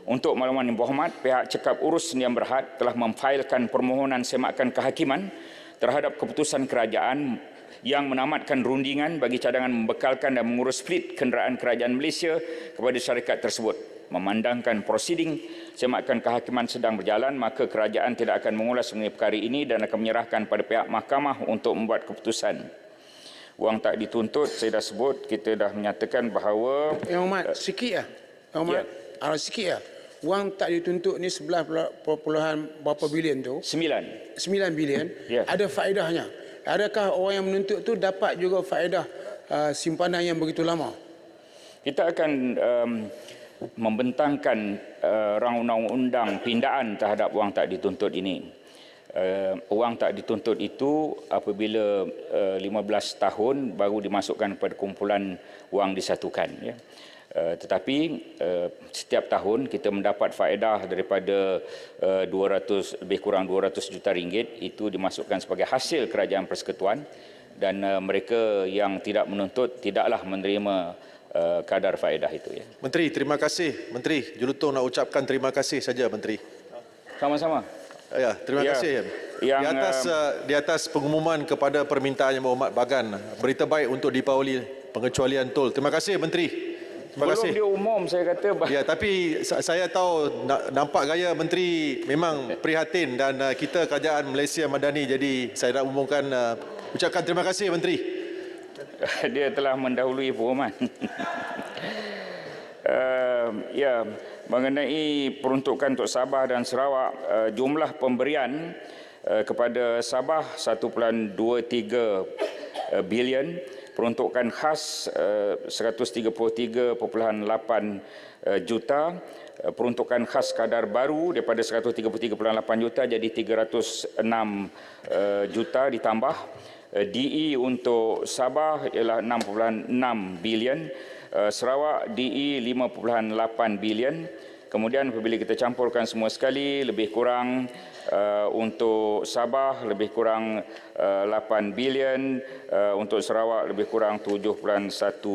Untuk makluman yang berhormat, pihak Cekap Urus Sdn Bhd telah memfailkan permohonan semakan kehakiman terhadap keputusan kerajaan yang menamatkan rundingan bagi cadangan membekalkan dan mengurus fleet kenderaan kerajaan Malaysia kepada syarikat tersebut. Memandangkan prosiding semakan kehakiman sedang berjalan, maka kerajaan tidak akan mengulas mengenai perkara ini dan akan menyerahkan pada pihak mahkamah untuk membuat keputusan. Wang tak dituntut, saya dah sebut, kita dah menyatakan bahawa... Yang Ahmad, sikit lah. Yang Ahmad, sikit lah. Wang tak dituntut ni 11 berapa bilion tu? 9 bilion. Ada faedahnya. Adakah orang yang menuntut tu dapat juga faedah simpanan yang begitu lama? Kita akan membentangkan rang undang-undang pindaan terhadap wang tak dituntut ini. Wang tak dituntut itu apabila 15 tahun baru dimasukkan kepada kumpulan wang disatukan. Ya. Tetapi setiap tahun kita mendapat faedah daripada 200 lebih kurang 200 juta ringgit itu dimasukkan sebagai hasil kerajaan persekutuan dan mereka yang tidak menuntut tidaklah menerima kadar faedah itu. Ya. Menteri, terima kasih. Menteri, Julutong nak ucapkan terima kasih saja, Menteri. Sama-sama. Ya, terima kasih. Di atas pengumuman kepada permintaan Yang Berhormat Bagan, berita baik untuk Deepawali pengecualian tol. Terima kasih, Menteri. Terima kasih. Belum dia umum, saya kata. Ya, tapi saya tahu nampak gaya Menteri memang prihatin dan kita kerajaan Malaysia Madani, jadi saya nak umumkan ucapkan terima kasih, Menteri. Dia telah mendahului pengumuman. Ya, mengenai peruntukan untuk Sabah dan Sarawak, jumlah pemberian kepada Sabah 1.23 bilion, peruntukan khas 133.8 juta, peruntukan khas kadar baru daripada 133.8 juta jadi 306 juta ditambah. DE untuk Sabah ialah 6.6 bilion, Sarawak DE 5.8 bilion. Kemudian apabila kita campurkan semua sekali, lebih kurang untuk Sabah lebih kurang 8 bilion, untuk Sarawak lebih kurang 7.1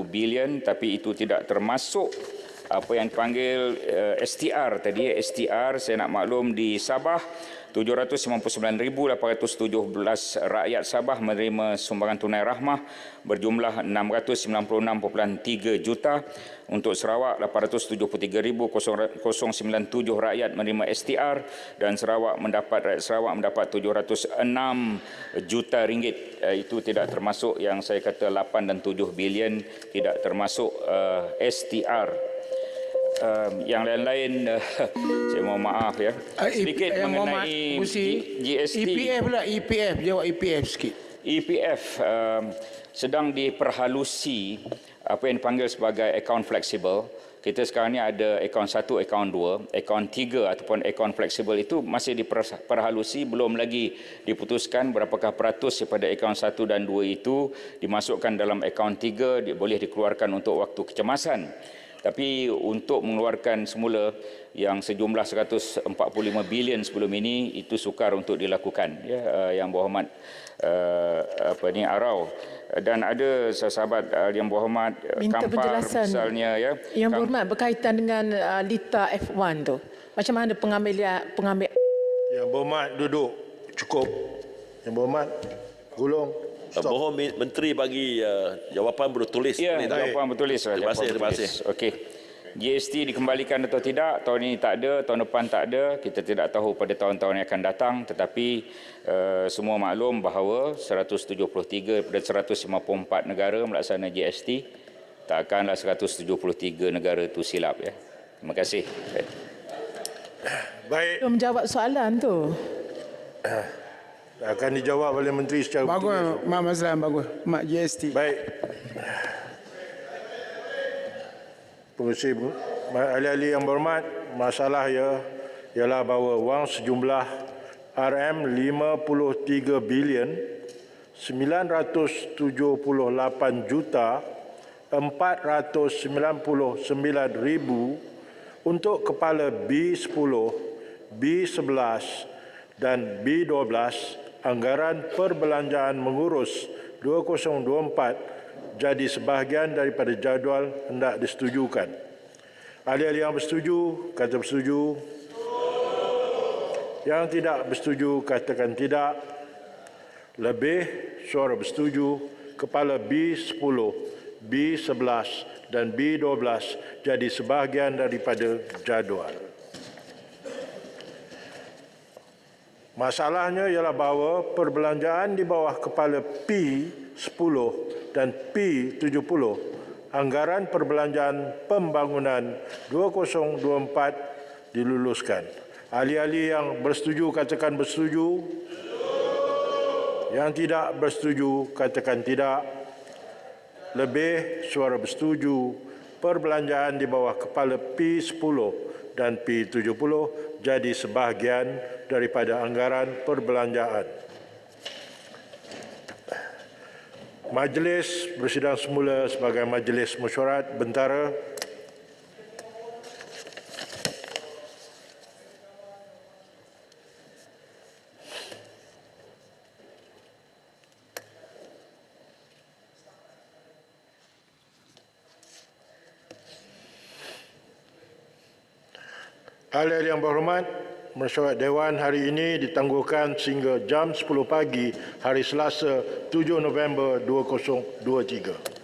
bilion, tapi itu tidak termasuk apa yang dipanggil STR tadi. STR saya nak maklum di Sabah 799,817 rakyat Sabah menerima sumbangan tunai rahmah berjumlah 696.3 juta. Untuk Sarawak 873,097 rakyat menerima STR dan rakyat Sarawak mendapat 706 juta ringgit. Itu tidak termasuk yang saya kata 8 dan 7 bilion, tidak termasuk STR. Yang lain-lain saya mohon maaf ya. Sedikit mengenai GST. EPF lah, EPF. Jawab EPF sikit. EPF sedang diperhalusi apa yang dipanggil sebagai akaun fleksibel. Kita sekarang ni ada akaun 1, akaun 2, akaun 3 ataupun akaun fleksibel itu masih diperhalusi, belum lagi diputuskan berapakah peratus daripada akaun 1 dan 2 itu dimasukkan dalam akaun 3 boleh dikeluarkan untuk waktu kecemasan. Tapi untuk mengeluarkan semula yang sejumlah 145 bilion sebelum ini itu sukar untuk dilakukan ya, yang berhormat Arau, dan ada sahabat yang berhormat Kampar misalnya ya. Yang berhormat berkaitan dengan Lita F1 tu. Macam mana pengambil Yang berhormat duduk cukup. Yang berhormat gulung. Mohon Menteri bagi jawapan bertulis. Ya, jawapan bertulis. Terima kasih. Okey. GST dikembalikan atau tidak, tahun ini tak ada, tahun depan tak ada, kita tidak tahu pada tahun-tahun yang akan datang, tetapi semua maklum bahawa 173 daripada 154 negara melaksana GST, takkanlah 173 negara itu silap ya. Terima kasih. Baik. Belum menjawab soalan tu. Akan dijawab oleh Menteri secara bagus, Mak Mazlan, bagus. Mak GST. Baik. Pengurusi ahli-ahli yang berhormat, masalah ialah bahawa wang sejumlah RM53 bilion 978 juta 499 ribu untuk kepala B10, B11 dan B12 anggaran perbelanjaan mengurus 2024 jadi sebahagian daripada jadual hendak disetujukan. Ahli-ahli yang bersetuju, kata bersetuju. Yang tidak bersetuju, katakan tidak. Lebih suara bersetuju, kepala B10, B11 dan B12 jadi sebahagian daripada jadual. Masalahnya ialah bahawa perbelanjaan di bawah kepala P10 dan P70 anggaran perbelanjaan pembangunan 2024 diluluskan. Ahli-ahli yang bersetuju katakan bersetuju. Yang tidak bersetuju katakan tidak. Lebih suara bersetuju, perbelanjaan di bawah kepala P10 dan P70 jadi sebahagian daripada anggaran perbelanjaan. Majlis bersidang semula sebagai majlis mesyuarat bentara. Ahli-ahli yang berhormat, mesyuarat Dewan hari ini ditangguhkan sehingga jam 10 pagi hari Selasa 7 November 2023.